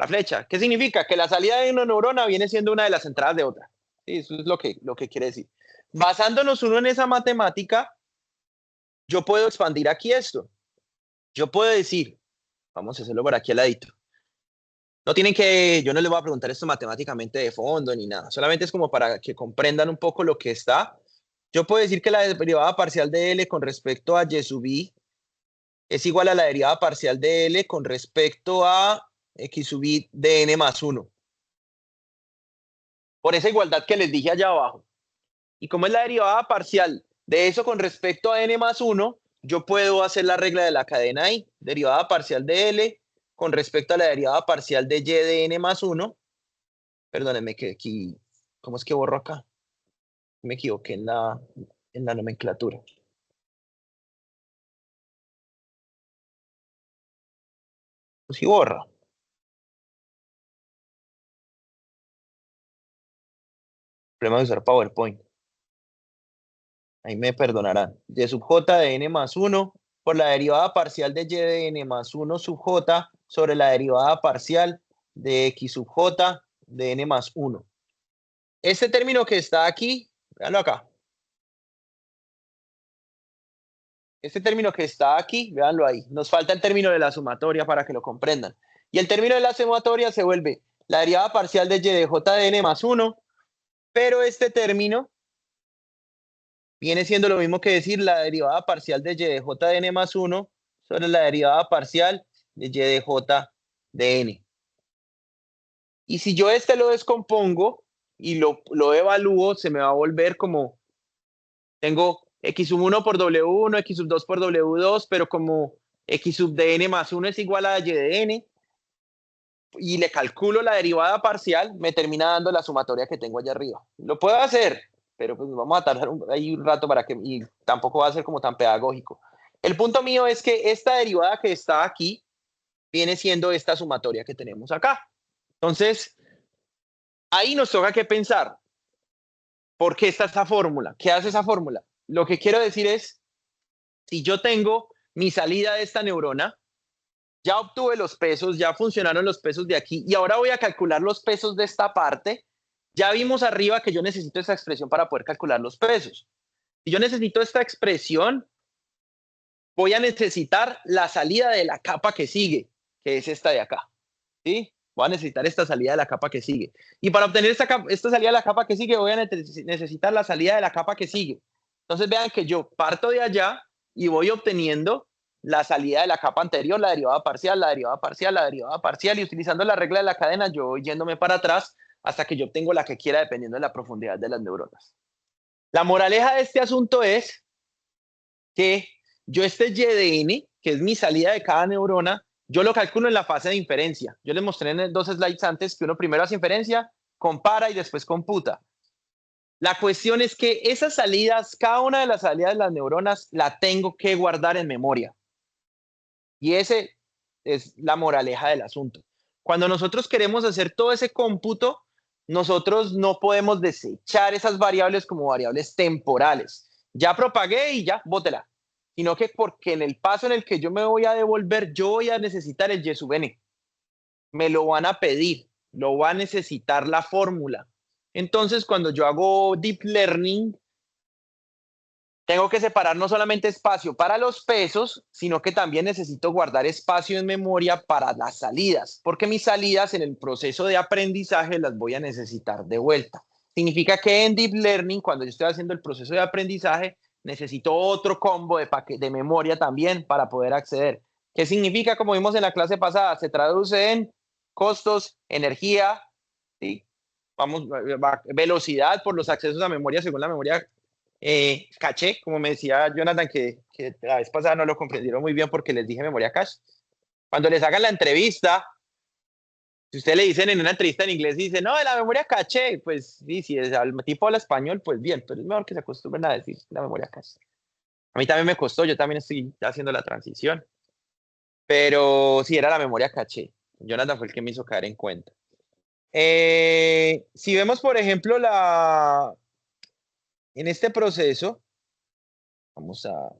flecha. ¿Qué significa? Que la salida de una neurona viene siendo una de las entradas de otra. Sí, eso es lo que quiere decir. Basándonos uno en esa matemática, yo puedo expandir aquí esto. Yo puedo decir, vamos a hacerlo por aquí al ladito. No tienen que, yo no les voy a preguntar esto matemáticamente de fondo ni nada. Solamente es como para que comprendan un poco lo que está. Yo puedo decir que la derivada parcial de L con respecto a Y sub I es igual a la derivada parcial de L con respecto a X sub I de N más 1. Por esa igualdad que les dije allá abajo. Y como es la derivada parcial de eso con respecto a N más 1, yo puedo hacer la regla de la cadena ahí. Derivada parcial de L con respecto a la derivada parcial de Y de N más 1. Perdónenme que aquí, ¿cómo es que borro acá? Me equivoqué en en la nomenclatura. Pues sí, borra. Problema de usar PowerPoint. Ahí me perdonarán. Y sub j de n más 1 por la derivada parcial de y de n más 1 sub j sobre la derivada parcial de x sub j de n más 1. Este término que está aquí, véanlo acá. Este término que está aquí, véanlo ahí. Nos falta el término de la sumatoria para que lo comprendan. Y el término de la sumatoria se vuelve la derivada parcial de y de j de n más 1, pero este término viene siendo lo mismo que decir la derivada parcial de y de j de n más 1 sobre la derivada parcial de y de j de n. Y si yo este lo descompongo y lo evalúo, se me va a volver como, tengo x sub 1 por w1, x sub 2 por w2, pero como x sub de n más 1 es igual a y de n, y le calculo la derivada parcial, me termina dando la sumatoria que tengo allá arriba. Lo puedo hacer, pero pues vamos a tardar ahí un rato para que, y tampoco va a ser como tan pedagógico. El punto mío es que esta derivada que está aquí viene siendo esta sumatoria que tenemos acá. Entonces, ahí nos toca que pensar, ¿por qué está esa fórmula? ¿Qué hace esa fórmula? Lo que quiero decir es, si yo tengo mi salida de esta neurona, ya obtuve los pesos, ya funcionaron los pesos de aquí y ahora voy a calcular los pesos de esta parte. Ya vimos arriba que yo necesito esta expresión para poder calcular los pesos. Si yo necesito esta expresión, voy a necesitar la salida de la capa que sigue, que es esta de acá. ¿Sí? Voy a necesitar esta salida de la capa que sigue. Y para obtener esta salida de la capa que sigue, voy a necesitar la salida de la capa que sigue. Entonces vean que yo parto de allá y voy obteniendo la salida de la capa anterior, la derivada parcial, la derivada parcial, la derivada parcial, y utilizando la regla de la cadena, yo voy yéndome para atrás hasta que yo obtengo la que quiera dependiendo de la profundidad de las neuronas. La moraleja de este asunto es que yo este y de n, que es mi salida de cada neurona, yo lo calculo en la fase de inferencia. Yo les mostré en 2 slides antes que uno primero hace inferencia, compara y después computa. La cuestión es que esas salidas, cada una de las salidas de las neuronas, la tengo que guardar en memoria. Y ese es la moraleja del asunto. Cuando nosotros queremos hacer todo ese cómputo, nosotros no podemos desechar esas variables como variables temporales. Ya propagué y ya, bótela. Sino que porque en el paso en el que yo me voy a devolver, yo voy a necesitar el y sub n. Me lo van a pedir, lo va a necesitar la fórmula. Entonces, cuando yo hago deep learning, tengo que separar no solamente espacio para los pesos, sino que también necesito guardar espacio en memoria para las salidas, porque mis salidas en el proceso de aprendizaje las voy a necesitar de vuelta. Significa que en Deep Learning, cuando yo estoy haciendo el proceso de aprendizaje, necesito otro combo de memoria también para poder acceder. ¿Qué significa? Como vimos en la clase pasada, se traduce en costos, energía, ¿sí? Velocidad por los accesos a memoria según la memoria caché, como me decía Jonathan, que la vez pasada no lo comprendieron muy bien porque les dije memoria cache. Cuando les hagan la entrevista, si ustedes le dicen en una entrevista en inglés, dicen, no, de la memoria caché, pues sí, si el tipo habla español, pues bien, pero es mejor que se acostumbren a decir la memoria cache. A mí también me costó, yo también estoy haciendo la transición, pero sí, era la memoria caché. Jonathan fue el que me hizo caer en cuenta. Si vemos, por ejemplo, en este proceso, vamos a...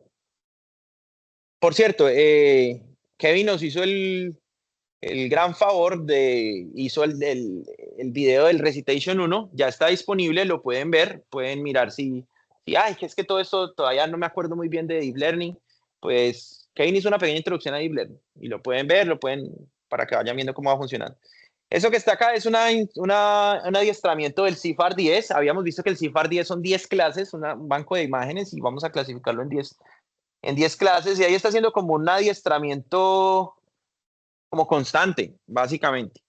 Por cierto, Kevin nos hizo el gran favor hizo el video del Recitation 1, ya está disponible, lo pueden ver, pueden mirar ay, que es que todo esto todavía no me acuerdo muy bien de Deep Learning, pues Kevin hizo una pequeña introducción a Deep Learning y lo pueden ver, para que vayan viendo cómo va funcionando. Eso que está acá es un adiestramiento del CIFAR 10. Habíamos visto que el CIFAR 10 son 10 clases, un banco de imágenes, y vamos a clasificarlo en 10 clases, y ahí está haciendo como un adiestramiento como constante, básicamente.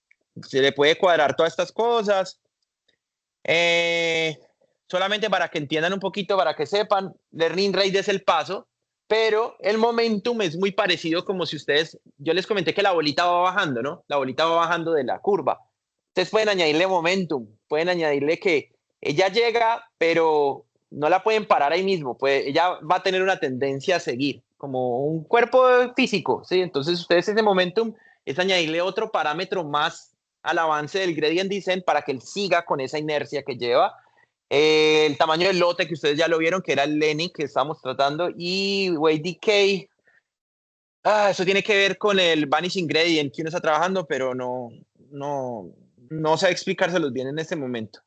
Se le puede cuadrar todas estas cosas. Solamente para que entiendan un poquito, para que sepan, learning rate es el paso, pero el momentum es muy parecido como si yo les comenté que la bolita va bajando, ¿no? La bolita va bajando de la curva. Ustedes pueden añadirle momentum, pueden añadirle que ella llega, pero no la pueden parar ahí mismo, pues ella va a tener una tendencia a seguir, como un cuerpo físico, ¿sí? Entonces ustedes ese momentum es añadirle otro parámetro más al avance del gradient descent para que él siga con esa inercia que lleva. El tamaño del lote que ustedes ya lo vieron, que era el Lenny que estábamos tratando, y Weight Decay. Eso tiene que ver con el Vanishing Gradient que uno está trabajando, pero no sé explicárselos bien en este momento.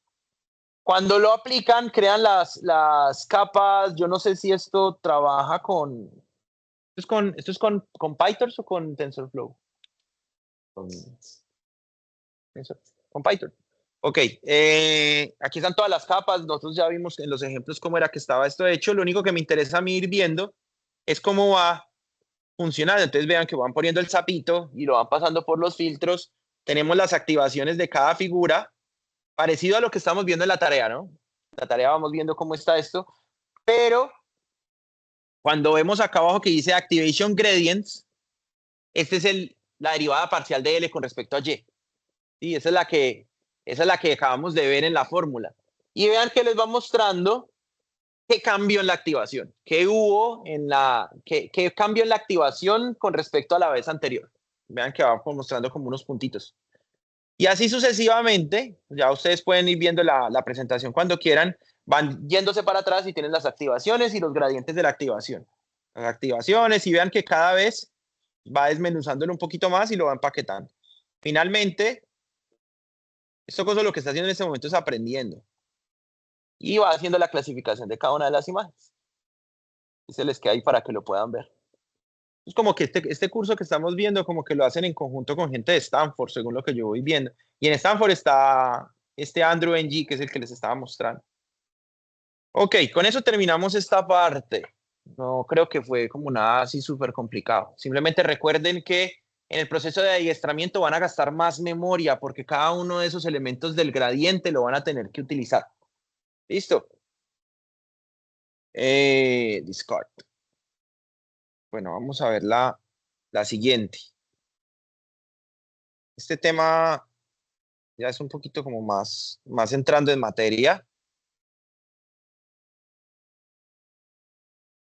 Cuando lo aplican, crean las capas. Yo no sé si esto trabaja con. ¿Esto es con PyTorch o con TensorFlow? Con, con PyTorch. Ok, aquí están todas las capas. Nosotros ya vimos en los ejemplos cómo era que estaba esto hecho. Lo único que me interesa a mí ir viendo es cómo va funcionando. Entonces vean que van poniendo el sapito y lo van pasando por los filtros. Tenemos las activaciones de cada figura, parecido a lo que estamos viendo en la tarea, ¿no? La tarea vamos viendo cómo está esto, pero cuando vemos acá abajo que dice Activation Gradients, esta es la derivada parcial de L con respecto a Y. ¿Sí? Esa es la que acabamos de ver en la fórmula. Y vean que les va mostrando qué cambió en la activación, qué hubo qué cambió en la activación con respecto a la vez anterior. Vean que va mostrando como unos puntitos. Y así sucesivamente, ya ustedes pueden ir viendo la presentación cuando quieran, van yéndose para atrás y tienen las activaciones y los gradientes de la activación. Las activaciones y vean que cada vez va desmenuzándolo un poquito más y lo va empaquetando. Finalmente, esto cosa lo que está haciendo en este momento es aprendiendo y va haciendo la clasificación de cada una de las imágenes. Y se les queda ahí para que lo puedan ver. Es como que este curso que estamos viendo, como que lo hacen en conjunto con gente de Stanford, según lo que yo voy viendo. Y en Stanford está este Andrew Ng, que es el que les estaba mostrando. Ok, con eso terminamos esta parte. No creo que fue como nada así súper complicado. Simplemente recuerden que en el proceso de adiestramiento van a gastar más memoria porque cada uno de esos elementos del gradiente lo van a tener que utilizar. ¿Listo? Discard. Bueno, vamos a ver la siguiente. Este tema ya es un poquito como más entrando en materia.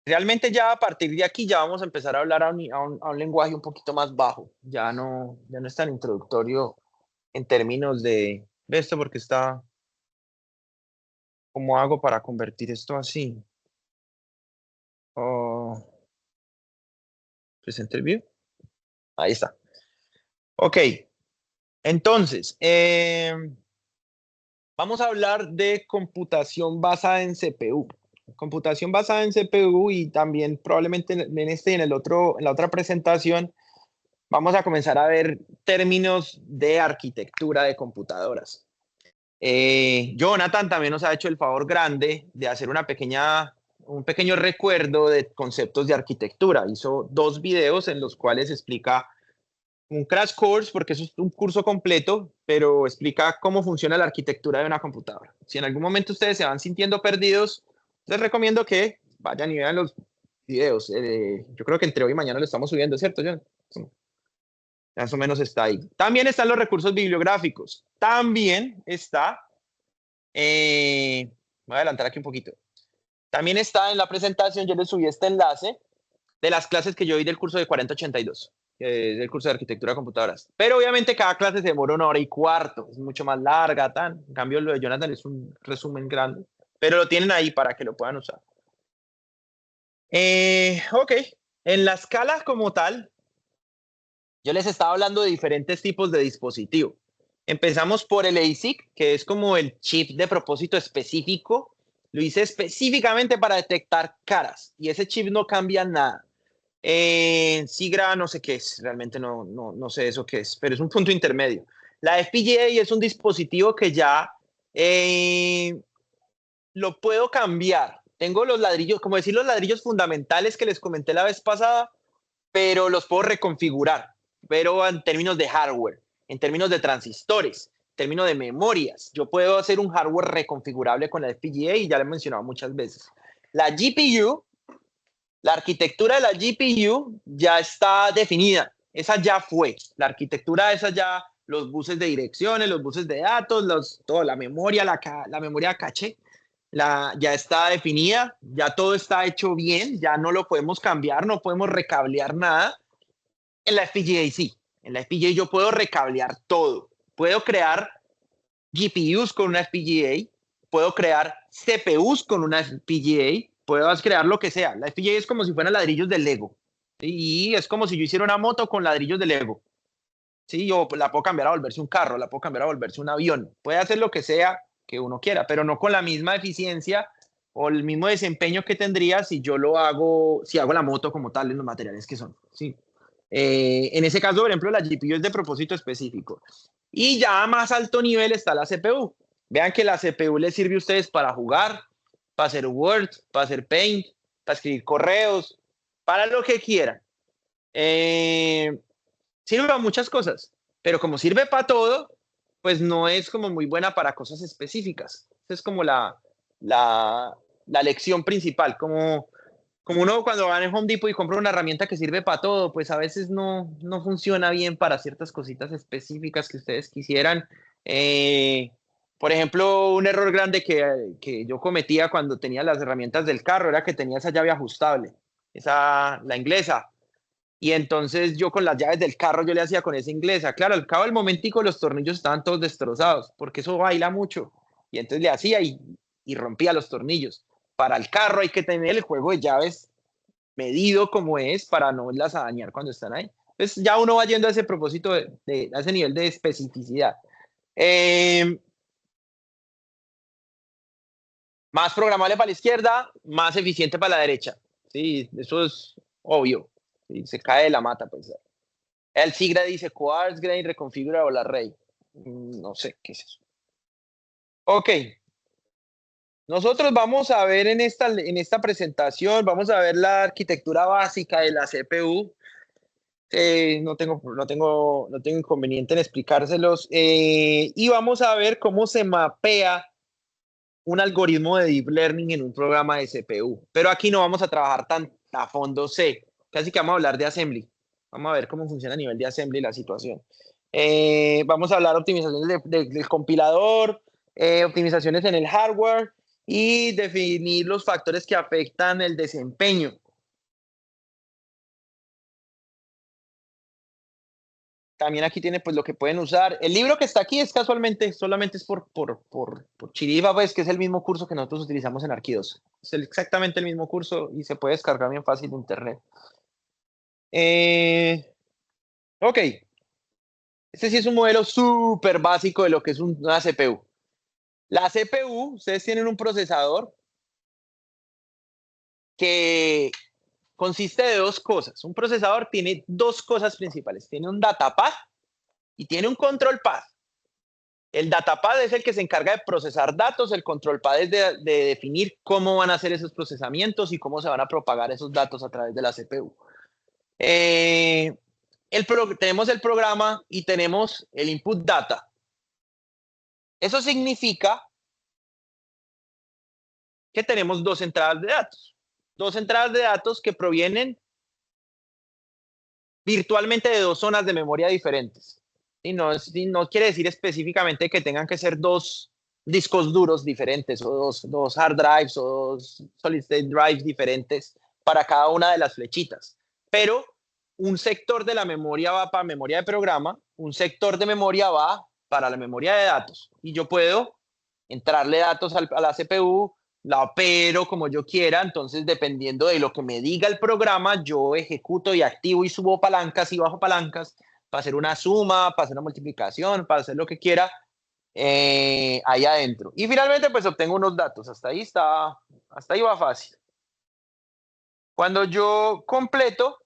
Realmente ya a partir de aquí ya vamos a empezar a hablar a un lenguaje un poquito más bajo. Ya no es tan introductorio en términos de esto porque está, ¿cómo hago para convertir esto así? Oh, presenter view. Ahí está. Ok, entonces, vamos a hablar de computación basada en CPU. Computación basada en CPU y también probablemente en la otra presentación vamos a comenzar a ver términos de arquitectura de computadoras. Jonathan también nos ha hecho el favor grande de hacer un pequeño recuerdo de conceptos de arquitectura. Hizo 2 videos en los cuales explica un crash course, porque eso es un curso completo, pero explica cómo funciona la arquitectura de una computadora. Si en algún momento ustedes se van sintiendo perdidos, les recomiendo que vayan y vean los videos. Yo creo que entre hoy y mañana lo estamos subiendo, ¿cierto, John? Más o menos está ahí. También están los recursos bibliográficos. También está, voy a adelantar aquí un poquito. También está en la presentación, yo les subí este enlace de las clases que yo vi del curso de 4082, que es el curso de arquitectura de computadoras. Pero obviamente cada clase se demora 1 hora y cuarto, es mucho más larga, tan. En cambio, lo de Jonathan es un resumen grande, pero lo tienen ahí para que lo puedan usar. Ok, en la escala como tal, yo les estaba hablando de diferentes tipos de dispositivo. Empezamos por el ASIC, que es como el chip de propósito específico. Lo hice específicamente para detectar caras y ese chip no cambia nada. SIGRA no sé qué es, realmente no sé eso qué es, pero es un punto intermedio. La FPGA es un dispositivo que ya lo puedo cambiar. Tengo los ladrillos, como decir, los ladrillos fundamentales que les comenté la vez pasada, pero los puedo reconfigurar, pero en términos de hardware, en términos de transistores, en términos de memorias. Yo puedo hacer un hardware reconfigurable con la FPGA y ya lo he mencionado muchas veces. La GPU, la arquitectura de la GPU ya está definida. Esa ya fue. La arquitectura esa ya, los buses de direcciones, los buses de datos, toda la memoria, la memoria caché, ya está definida, ya todo está hecho bien, ya no lo podemos cambiar, no podemos recablear nada. En la FPGA sí, en la FPGA yo puedo recablear todo. Puedo crear GPUs con una FPGA, puedo crear CPUs con una FPGA, puedo crear lo que sea. La FPGA es como si fueran ladrillos de Lego. ¿Sí? Y es como si yo hiciera una moto con ladrillos de Lego. ¿Sí? Yo la puedo cambiar a volverse un carro, la puedo cambiar a volverse un avión. Puede hacer lo que sea que uno quiera, pero no con la misma eficiencia o el mismo desempeño que tendría si yo lo hago, si hago la moto como tal en los materiales que son. ¿Sí? En ese caso, por ejemplo, la GPU es de propósito específico. Y ya a más alto nivel está la CPU. Vean que la CPU les sirve a ustedes para jugar, para hacer Word, para hacer Paint, para escribir correos, para lo que quieran. Sirve para muchas cosas, pero como sirve para todo, pues no es como muy buena para cosas específicas. Esa es como la lección principal. Como uno cuando va en Home Depot y compra una herramienta que sirve para todo, pues a veces no funciona bien para ciertas cositas específicas que ustedes quisieran. Por ejemplo, un error grande que yo cometía cuando tenía las herramientas del carro era que tenía esa llave ajustable, la inglesa. Y entonces yo con las llaves del carro yo le hacía con esa inglesa. Claro, al cabo del momentico los tornillos estaban todos destrozados, porque eso baila mucho. Y entonces le hacía y rompía los tornillos. Para el carro hay que tener el juego de llaves medido como es para no las dañar cuando están ahí. Entonces ya uno va yendo a ese propósito, a ese nivel de especificidad. Más programable para la izquierda, más eficiente para la derecha. Sí, eso es obvio. Sí, se cae de la mata, pues. El SIGRA dice Quartz Grain Reconfigurable Array. No sé qué es eso. Ok. Nosotros vamos a ver en esta presentación, vamos a ver la arquitectura básica de la CPU. No tengo inconveniente en explicárselos. Y vamos a ver cómo se mapea un algoritmo de deep learning en un programa de CPU. Pero aquí no vamos a trabajar tan a fondo C. Casi que vamos a hablar de assembly. Vamos a ver cómo funciona a nivel de assembly la situación. Vamos a hablar optimizaciones del compilador, optimizaciones en el hardware y definir los factores que afectan el desempeño. También aquí tiene pues lo que pueden usar. El libro que está aquí es casualmente, solamente es por chiripa, pues que es el mismo curso que nosotros utilizamos en Arquidos. Es exactamente el mismo curso y se puede descargar bien fácil de internet. Ok, este sí es un modelo súper básico de lo que es una CPU. La CPU, ustedes tienen un procesador que consiste de dos cosas. Un procesador tiene dos cosas principales. Tiene un datapad y tiene un control pad. El datapad es el que se encarga de procesar datos, el control pad es de definir cómo van a hacer esos procesamientos y cómo se van a propagar esos datos a través de la CPU. Tenemos el programa y tenemos el input data. Eso significa que tenemos dos entradas de datos. Dos entradas de datos que provienen virtualmente de dos zonas de memoria diferentes. Y no quiere decir específicamente que tengan que ser dos discos duros diferentes o dos hard drives o dos solid state drives diferentes para cada una de las flechitas. Pero un sector de la memoria va para memoria de programa, un sector de memoria va para la memoria de datos. Y yo puedo entrarle datos a la CPU, la opero como yo quiera, entonces dependiendo de lo que me diga el programa, yo ejecuto y activo y subo palancas y bajo palancas para hacer una suma, para hacer una multiplicación, para hacer lo que quiera ahí adentro. Y finalmente pues obtengo unos datos, hasta ahí va fácil. Cuando yo completo,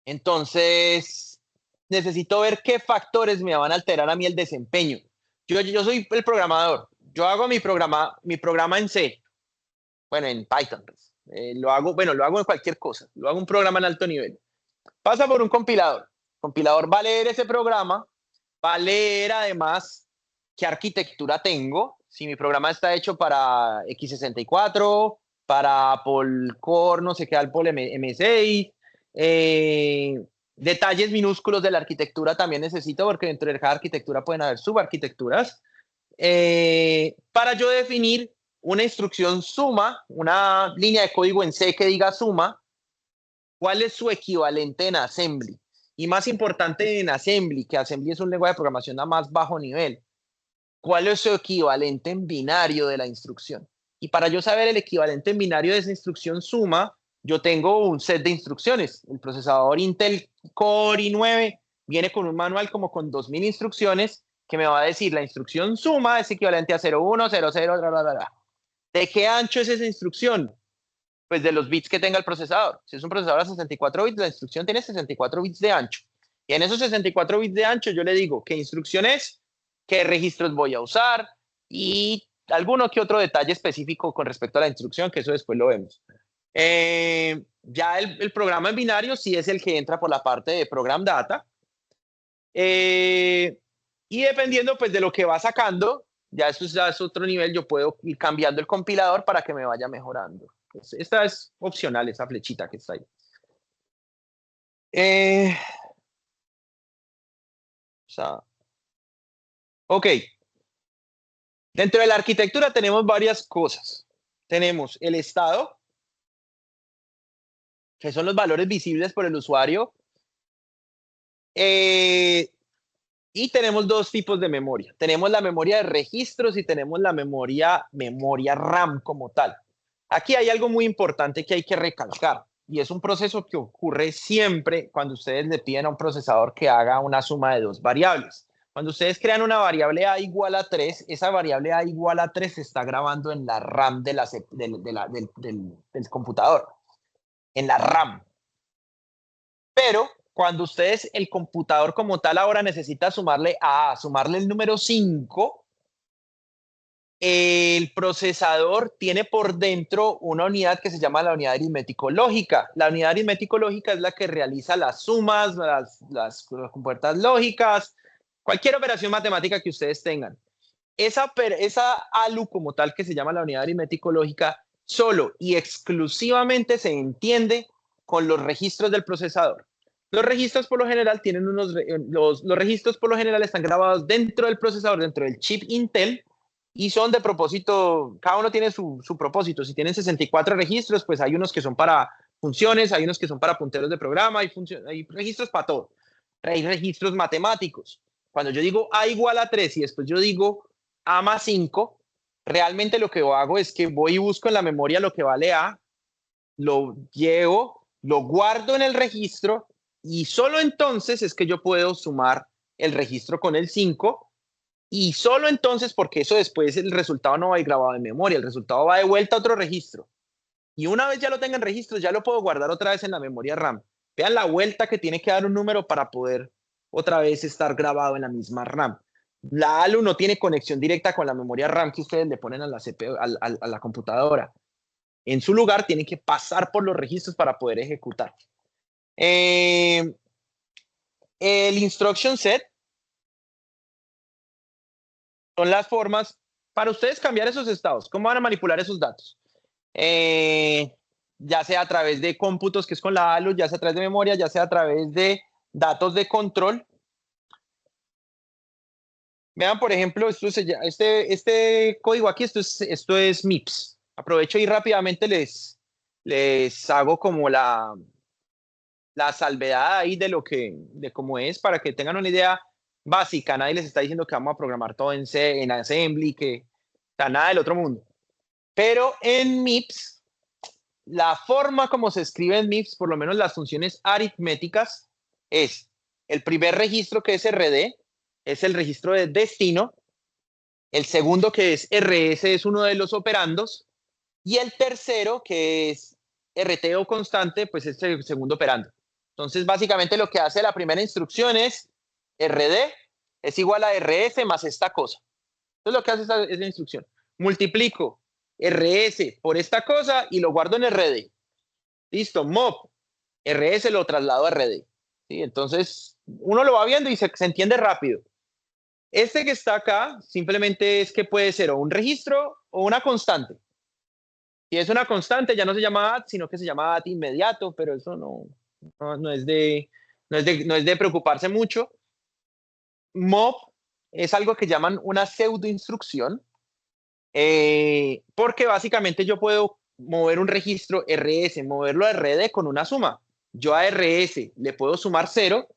entonces necesito ver qué factores me van a alterar a mí el desempeño. Yo soy el programador, yo hago mi programa en C, bueno, en Python. Pues. Lo hago en cualquier cosa, lo hago un programa en alto nivel. Pasa por un compilador. El compilador va a leer ese programa, va a leer además qué arquitectura tengo, si mi programa está hecho para x64, para Apple Core, no sé qué, Apple M6, detalles minúsculos de la arquitectura también necesito, porque dentro de cada arquitectura pueden haber subarquitecturas, para yo definir una instrucción suma, una línea de código en C que diga suma, ¿cuál es su equivalente en assembly? Y más importante en assembly, que assembly es un lenguaje de programación a más bajo nivel, ¿cuál es su equivalente en binario de la instrucción? Y para yo saber el equivalente en binario de esa instrucción suma, yo tengo un set de instrucciones. El procesador Intel Core i9 viene con un manual como con 2000 instrucciones que me va a decir la instrucción suma es equivalente a 01, 00, bla, bla, bla, bla. ¿De qué ancho es esa instrucción? Pues de los bits que tenga el procesador. Si es un procesador a 64 bits, la instrucción tiene 64 bits de ancho. Y en esos 64 bits de ancho yo le digo qué instrucción es, qué registros voy a usar y alguno que otro detalle específico con respecto a la instrucción, que eso después lo vemos. Ya el programa en binario sí es el que entra por la parte de program data. Y dependiendo pues de lo que va sacando, ya eso ya es otro nivel, yo puedo ir cambiando el compilador para que me vaya mejorando. Pues esta es opcional, esa flechita que está ahí. O sea, ok. Dentro de la arquitectura tenemos varias cosas. Tenemos el estado, que son los valores visibles por el usuario. Y tenemos dos tipos de memoria. Tenemos la memoria de registros y tenemos la memoria RAM como tal. Aquí hay algo muy importante que hay que recalcar y es un proceso que ocurre siempre cuando ustedes le piden a un procesador que haga una suma de dos variables. Cuando ustedes crean una variable a igual a 3, esa variable a igual a 3 se está grabando en la RAM del computador, en la RAM. Pero cuando ustedes, el computador como tal ahora necesita sumarle el número 5, el procesador tiene por dentro una unidad que se llama la unidad aritmético-lógica. La unidad aritmético-lógica es la que realiza las sumas, las compuertas lógicas, cualquier operación matemática que ustedes tengan. Esa ALU como tal que se llama la unidad aritmético-lógica solo y exclusivamente se entiende con los registros del procesador. Los registros por lo general tienen los registros por lo general están grabados dentro del procesador, dentro del chip Intel, y son de propósito, cada uno tiene su propósito. Si tienen 64 registros, pues hay unos que son para funciones, hay unos que son para punteros de programa, hay registros para todo. Hay registros matemáticos. Cuando yo digo A igual a 3 y después yo digo A más 5, realmente lo que hago es que voy y busco en la memoria lo que vale A, lo llevo, lo guardo en el registro y solo entonces es que yo puedo sumar el registro con el 5 y solo entonces, porque eso después el resultado no va a ir grabado en memoria, el resultado va de vuelta a otro registro. Y una vez ya lo tenga en registro, ya lo puedo guardar otra vez en la memoria RAM. Vean la vuelta que tiene que dar un número para poder otra vez estar grabado en la misma RAM. La ALU no tiene conexión directa con la memoria RAM que ustedes le ponen a la CPU, a la computadora. En su lugar, tiene que pasar por los registros para poder ejecutar. El instruction set son las formas para ustedes cambiar esos estados. ¿Cómo van a manipular esos datos? Ya sea a través de cómputos, que es con la ALU, ya sea a través de memoria, ya sea a través de datos de control. Vean, por ejemplo, este código aquí, esto es MIPS. Aprovecho y rápidamente les hago como la salvedad ahí de cómo es, para que tengan una idea básica. Nadie les está diciendo que vamos a programar todo en C, en Assembly, que nada del otro mundo. Pero en MIPS, la forma como se escribe en MIPS, por lo menos las funciones aritméticas, es el primer registro, que es RD, es el registro de destino. El segundo, que es RS, es uno de los operandos. Y el tercero, que es RT o constante, pues es el segundo operando. Entonces, básicamente lo que hace la primera instrucción es RD es igual a RS más esta cosa. Entonces, lo que hace esa instrucción. Multiplico RS por esta cosa y lo guardo en RD. Listo, MOP. RS lo traslado a RD. ¿Sí? Entonces, uno lo va viendo y se entiende rápido. Este que está acá simplemente es que puede ser o un registro o una constante. Si es una constante, ya no se llama AT, sino que se llama AT inmediato, pero eso no es de preocuparse mucho. MOP es algo que llaman una pseudo instrucción. Porque básicamente yo puedo mover un registro RS, moverlo a RD con una suma. Yo a RS le puedo sumar 0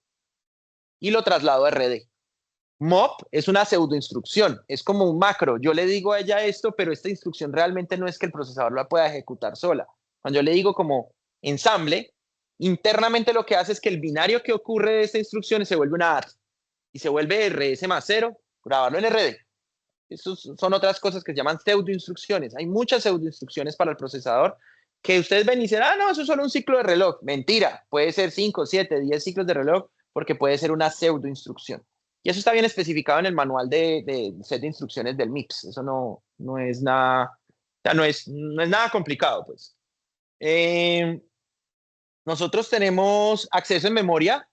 y lo traslado a RD. Mop es una pseudoinstrucción, es como un macro. Yo le digo a ella esto, pero esta instrucción realmente no es que el procesador la pueda ejecutar sola. Cuando yo le digo como ensamble, internamente lo que hace es que el binario que ocurre de esta instrucción se vuelve una ART y se vuelve RS más 0, grabarlo en RD. Esas son otras cosas que se llaman pseudoinstrucciones. Hay muchas pseudoinstrucciones para el procesador que ustedes ven y dicen, no, eso es solo un ciclo de reloj. Mentira, puede ser 5, 7, 10 ciclos de reloj porque puede ser una pseudoinstrucción. Y eso está bien especificado en el manual de set de instrucciones del MIPS. Eso no es nada, o sea, no es nada complicado, pues. Nosotros tenemos acceso en memoria.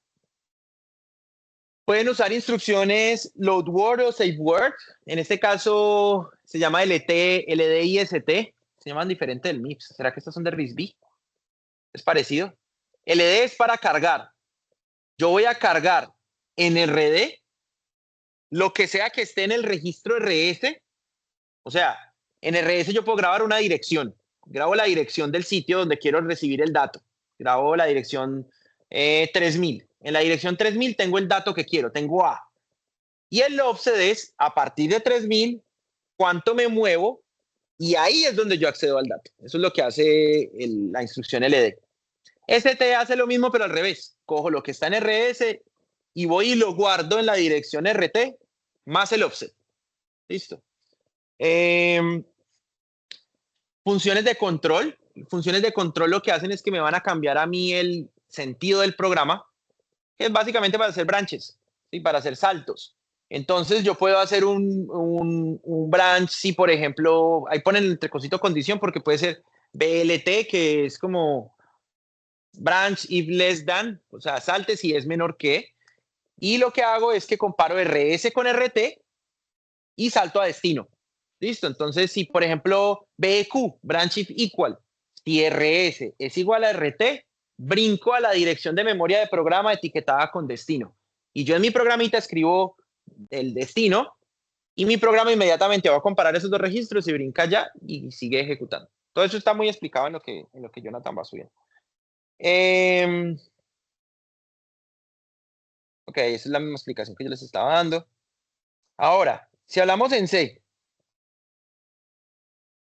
Pueden usar instrucciones load word o save word. En este caso se llama LT, LD y ST. Se llaman diferente del MIPS. ¿Será que estos son de RISC-V? Es parecido. LD es para cargar. Yo voy a cargar en RD lo que sea que esté en el registro RS. O sea, en RS yo puedo grabar una dirección. Grabo la dirección del sitio donde quiero recibir el dato. Grabo la dirección 3000. En la dirección 3000 tengo el dato que quiero. Tengo A. Y el offset es a partir de 3000, cuánto me muevo, y ahí es donde yo accedo al dato. Eso es lo que hace la instrucción LD. ST hace lo mismo, pero al revés. Cojo lo que está en RS y voy y lo guardo en la dirección RT más el offset. Listo. Funciones de control. Funciones de control lo que hacen es que me van a cambiar a mí el sentido del programa, que es básicamente para hacer branches, ¿sí? Para hacer saltos. Entonces yo puedo hacer un branch si, por ejemplo, ahí ponen entre cosito condición porque puede ser BLT, que es como branch if less than, o sea, salte si es menor que. Y lo que hago es que comparo RS con RT y salto a destino. Listo. Entonces, si, por ejemplo, BQ, branch if equal, si RS es igual a RT, brinco a la dirección de memoria de programa etiquetada con destino. Y yo en mi programita escribo el destino y mi programa inmediatamente va a comparar esos dos registros y brinca ya y sigue ejecutando. Todo eso está muy explicado en lo que Jonathan va subiendo. Ok, esa es la misma explicación que yo les estaba dando. Ahora, si hablamos en C,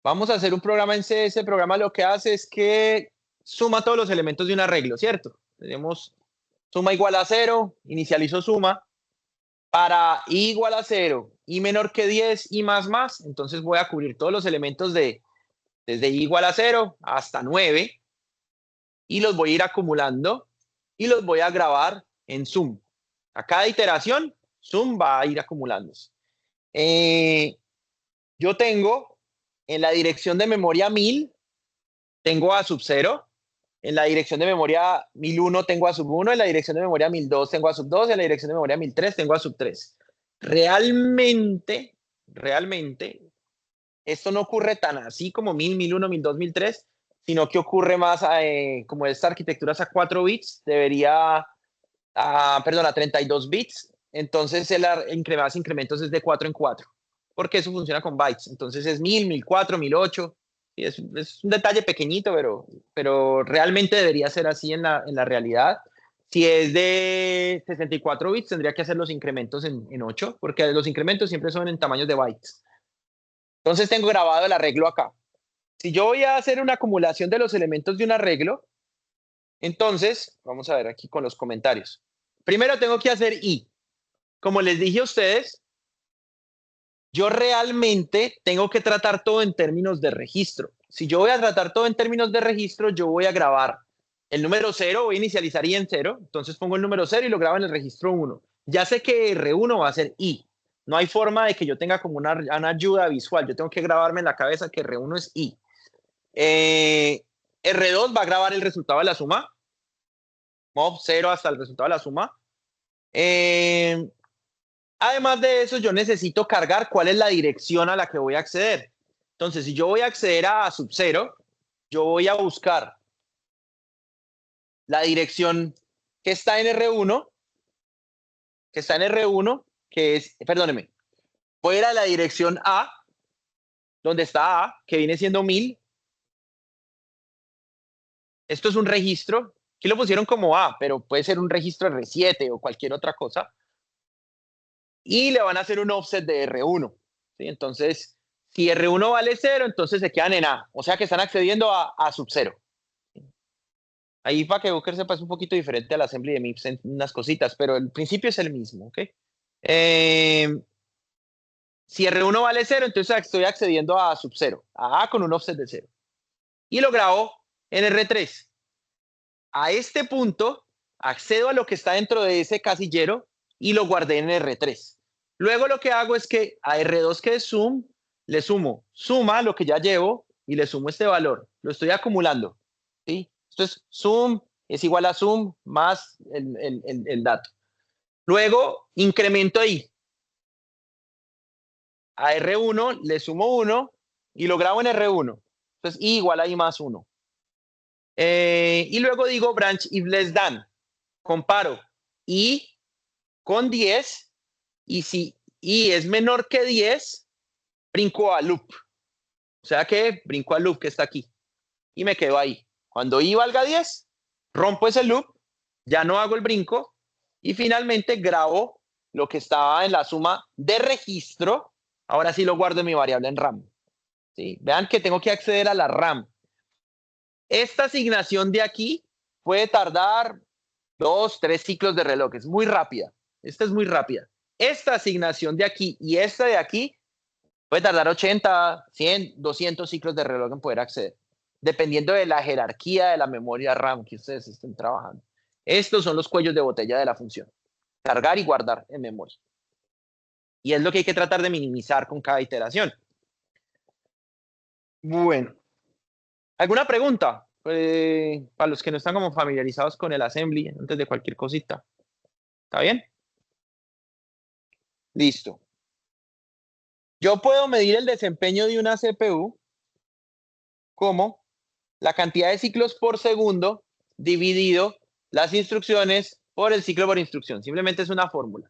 vamos a hacer un programa en C. Ese programa lo que hace es que suma todos los elementos de un arreglo, ¿cierto? Tenemos suma igual a 0, inicializo suma. Para i igual a 0 y menor que 10 y más, entonces voy a cubrir todos los elementos desde i igual a 0 hasta 9 y los voy a ir acumulando y los voy a grabar en sum. A cada iteración, sum va a ir acumulándose. Yo tengo en la dirección de memoria 1000, tengo a sub 0. En la dirección de memoria 1001 tengo a sub 1, en la dirección de memoria 1002 tengo a sub 2, en la dirección de memoria 1003 tengo a sub 3. Realmente, esto no ocurre tan así como 1000, 1001, 1002, 1003, sino que ocurre más como esta arquitectura es a 4 bits, debería, perdón, a 32 bits, entonces más incrementos es de 4 en 4, porque eso funciona con bytes, entonces es 1000, 1004, 1008, y es un detalle pequeñito, pero realmente debería ser así en la realidad. Si es de 64 bits, tendría que hacer los incrementos en 8, porque los incrementos siempre son en tamaños de bytes. Entonces tengo grabado el arreglo acá. Si yo voy a hacer una acumulación de los elementos de un arreglo, entonces, vamos a ver aquí con los comentarios. Primero tengo que hacer i. Como les dije a ustedes, yo realmente tengo que tratar todo en términos de registro. Si yo voy a tratar todo en términos de registro, yo voy a grabar el número 0, voy a inicializar i en 0, entonces pongo el número 0 y lo grabo en el registro 1. Ya sé que R1 va a ser i. No hay forma de que yo tenga como una ayuda visual. Yo tengo que grabarme en la cabeza que R1 es i. R2 va a grabar el resultado de la suma. Mob 0 hasta el resultado de la suma. Además de eso, yo necesito cargar cuál es la dirección a la que voy a acceder. Entonces, si yo voy a acceder a sub 0, yo voy a buscar la dirección que está en R1, que es, perdóneme, voy a ir a la dirección A donde está A, que viene siendo 1000. Esto es un registro. Aquí lo pusieron como A, pero puede ser un registro R7 o cualquier otra cosa. Y le van a hacer un offset de R1. ¿Sí? Entonces, si R1 vale 0, entonces se quedan en A. O sea que están accediendo a sub 0. Ahí para que Booker sepa es un poquito diferente al assembly de MIPS en unas cositas, pero el principio es el mismo. ¿Ok? Si R1 vale 0, entonces estoy accediendo a sub 0, a A con un offset de 0. Y lo grabo en R3. A este punto accedo a lo que está dentro de ese casillero y lo guardé en R3. Luego lo que hago es que a R2, que es sum, le sumo suma lo que ya llevo y le sumo este valor. Lo estoy acumulando. ¿Sí? Esto es sum es igual a sum más el dato. Luego incremento ahí. A R1 le sumo 1 y lo grabo en R1. Entonces, I igual a I más 1. Y luego digo branch if less than. Comparo I con 10 y si I es menor que 10, brinco a loop. O sea que brinco al loop que está aquí y me quedo ahí. Cuando I valga 10, rompo ese loop, ya no hago el brinco y finalmente grabo lo que estaba en la suma de registro. Ahora sí lo guardo en mi variable en RAM. ¿Sí? Vean que tengo que acceder a la RAM. Esta asignación de aquí puede tardar 2, 3 ciclos de reloj. Es muy rápida. Esta es muy rápida. Esta asignación de aquí y esta de aquí puede tardar 80, 100, 200 ciclos de reloj en poder acceder, dependiendo de la jerarquía de la memoria RAM que ustedes estén trabajando. Estos son los cuellos de botella de la función. Cargar y guardar en memoria. Y es lo que hay que tratar de minimizar con cada iteración. Bueno, ¿alguna pregunta? Para los que no están como familiarizados con el assembly, antes de cualquier cosita. ¿Está bien? Listo. Yo puedo medir el desempeño de una CPU como la cantidad de ciclos por segundo dividido las instrucciones por el ciclo por instrucción. Simplemente es una fórmula.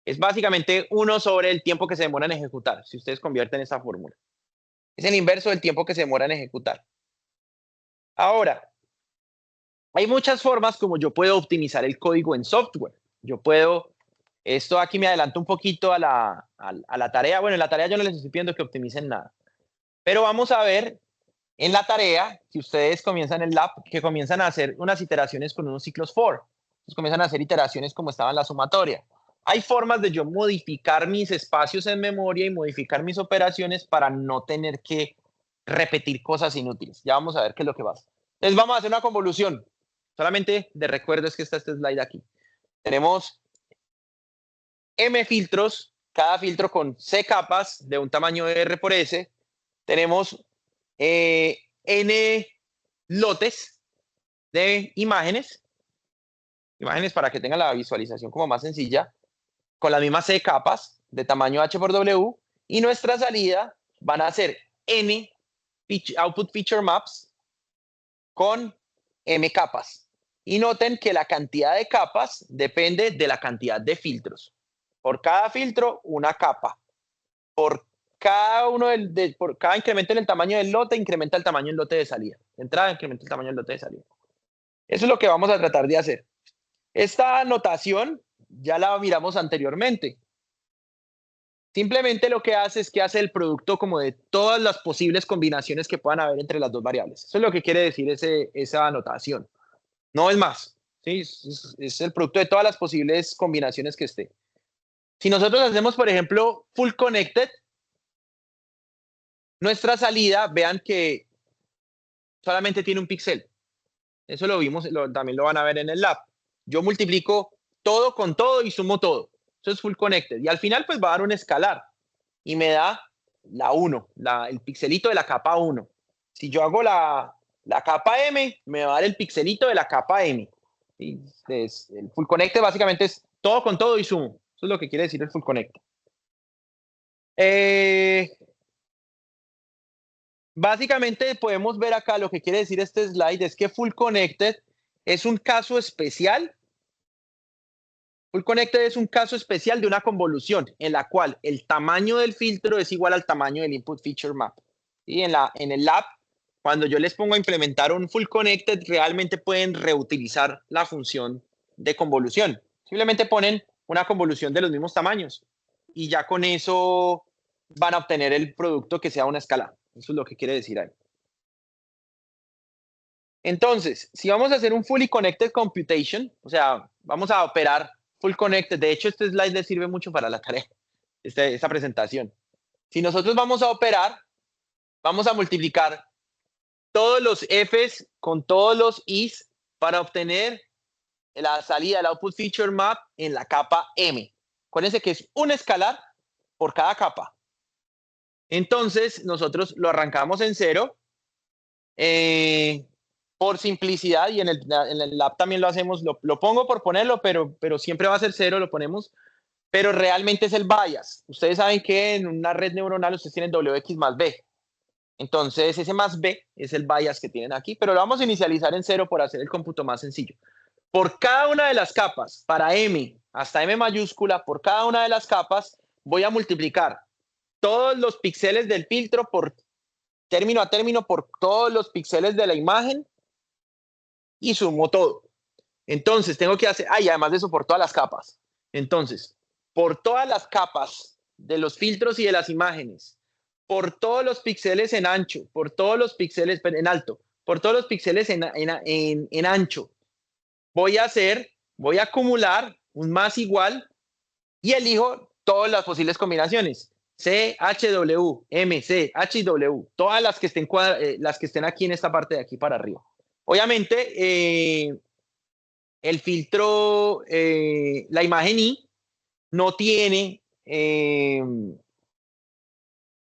Es básicamente 1 sobre el tiempo que se demora en ejecutar, si ustedes convierten esa fórmula. Es el inverso del tiempo que se demora en ejecutar. Ahora, hay muchas formas como yo puedo optimizar el código en software. Yo puedo, esto aquí me adelanto un poquito a la tarea. Bueno, en la tarea yo no les estoy pidiendo que optimicen nada. Pero vamos a ver en la tarea, si ustedes comienzan el lab, que comienzan a hacer unas iteraciones con unos ciclos for. Entonces comienzan a hacer iteraciones como estaba en la sumatoria. Hay formas de yo modificar mis espacios en memoria y modificar mis operaciones para no tener que repetir cosas inútiles. Ya vamos a ver qué es lo que pasa. Entonces vamos a hacer una convolución. Solamente de recuerdo es que está este slide aquí. Tenemos M filtros, cada filtro con C capas de un tamaño de R por S. Tenemos N lotes de imágenes para que tengan la visualización como más sencilla, con las mismas C capas de tamaño H por W, y nuestra salida van a ser N output feature maps con M capas. Y noten que la cantidad de capas depende de la cantidad de filtros. Por cada filtro, una capa. Por cada incremento en el tamaño del lote, incrementa el tamaño del lote de salida. Entrada, incrementa el tamaño del lote de salida. Eso es lo que vamos a tratar de hacer. Esta notación ya la miramos anteriormente. Simplemente lo que hace es que hace el producto como de todas las posibles combinaciones que puedan haber entre las dos variables. Eso es lo que quiere decir esa notación. No es más. ¿Sí? Es el producto de todas las posibles combinaciones que esté. Si nosotros hacemos, por ejemplo, full connected, nuestra salida, vean que solamente tiene un píxel. Eso lo vimos, también lo van a ver en el lab. Yo multiplico todo con todo y sumo todo. Eso es full connected. Y al final pues va a dar un escalar y me da la 1, el pixelito de la capa 1. Si yo hago la capa M, me va a dar el pixelito de la capa M. ¿Sí? El full connected básicamente es todo con todo y sumo. Eso es lo que quiere decir el full connected. Básicamente podemos ver acá lo que quiere decir este slide es que full connected es un caso especial. Full connected es un caso especial de una convolución en la cual el tamaño del filtro es igual al tamaño del input feature map. Y en el lab, cuando yo les pongo a implementar un full connected, realmente pueden reutilizar la función de convolución. Simplemente ponen una convolución de los mismos tamaños y ya con eso van a obtener el producto que sea una escala. Eso es lo que quiere decir ahí. Entonces, si vamos a hacer un fully connected computation, o sea, vamos a operar full connected. De hecho, este slide les sirve mucho para la tarea, esta presentación. Si nosotros vamos a operar, vamos a multiplicar todos los Fs con todos los Is para obtener la salida del output feature map en la capa M. Acuérdense que es un escalar por cada capa. Entonces, nosotros lo arrancamos en cero. Por simplicidad, y en el lab también lo hacemos, lo pongo por ponerlo, pero siempre va a ser cero, lo ponemos, pero realmente es el bias. Ustedes saben que en una red neuronal ustedes tienen Wx más B. Entonces, ese más B es el bias que tienen aquí, pero lo vamos a inicializar en cero por hacer el cómputo más sencillo. Por cada una de las capas, para M hasta M mayúscula, por cada una de las capas, voy a multiplicar todos los píxeles del filtro por término a término por todos los píxeles de la imagen y sumo todo. Entonces, tengo que hacer, y además de eso, por todas las capas. Entonces, por todas las capas de los filtros y de las imágenes, por todos los píxeles en ancho, por todos los píxeles en alto, por todos los píxeles en ancho, voy a acumular un más igual y elijo todas las posibles combinaciones. C, H, W, M, C, H y W, todas las que estén aquí en esta parte de aquí para arriba. Obviamente, el filtro, la imagen I no tiene,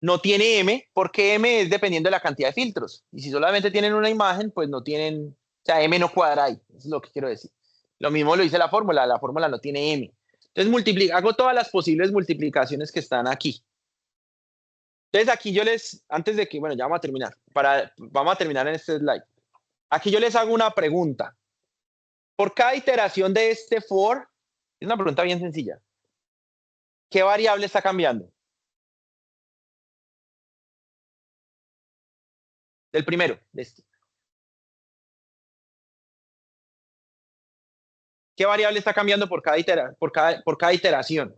no tiene M, porque M es dependiendo de la cantidad de filtros. Y si solamente tienen una imagen, pues no tienen, o sea, M no cuadra ahí. Eso es lo que quiero decir. Lo mismo lo dice la fórmula no tiene M. Entonces hago todas las posibles multiplicaciones que están aquí. Entonces aquí antes de que, bueno, ya vamos a terminar, vamos a terminar en este slide. Aquí yo les hago una pregunta. Por cada iteración de este for, es una pregunta bien sencilla. ¿Qué variable está cambiando? Del primero, de este. ¿Qué variable está cambiando por cada iteración?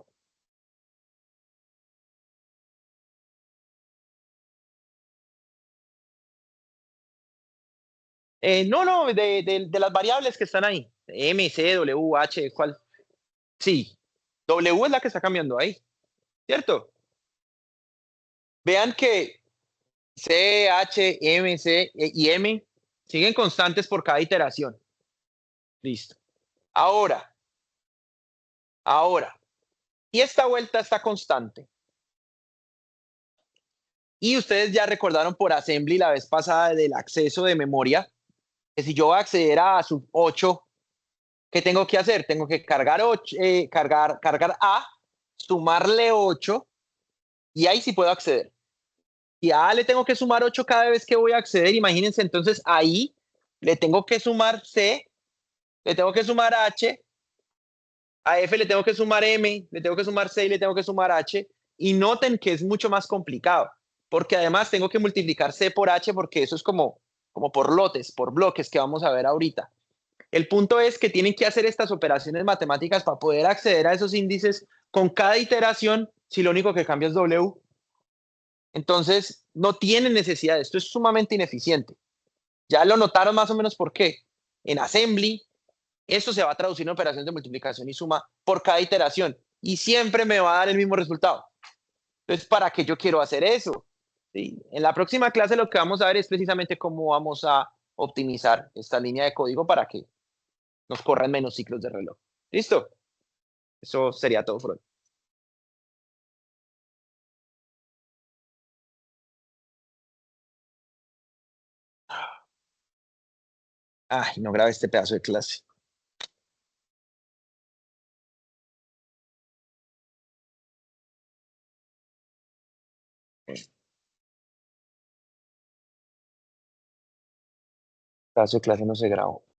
No, de las variables que están ahí. M, C, W, H, ¿cuál? Sí, W es la que está cambiando ahí, ¿cierto? Vean que C, H, M, C y M siguen constantes por cada iteración. Listo. Ahora, y esta vuelta está constante. Y ustedes ya recordaron por assembly la vez pasada del acceso de memoria, que si yo voy a acceder a sub 8, ¿qué tengo que hacer? Tengo que cargar A, sumarle 8 y ahí sí puedo acceder. Y a le tengo que sumar 8 cada vez que voy a acceder, imagínense, entonces ahí le tengo que sumar C, le tengo que sumar H, a F le tengo que sumar M, le tengo que sumar C y le tengo que sumar H. Y noten que es mucho más complicado, porque además tengo que multiplicar C por H, porque eso es como por lotes, por bloques que vamos a ver ahorita. El punto es que tienen que hacer estas operaciones matemáticas para poder acceder a esos índices con cada iteración si lo único que cambia es W. Entonces, no tienen necesidad. Esto es sumamente ineficiente. Ya lo notaron más o menos por qué. En assembly, esto se va a traducir en operaciones de multiplicación y suma por cada iteración y siempre me va a dar el mismo resultado. Entonces, ¿para qué yo quiero hacer eso? ¿Sí? En la próxima clase lo que vamos a ver es precisamente cómo vamos a optimizar esta línea de código para que nos corran menos ciclos de reloj. ¿Listo? Eso sería todo por hoy. Ay, no grabé este pedazo de clase. El pedazo de clase no se grabó.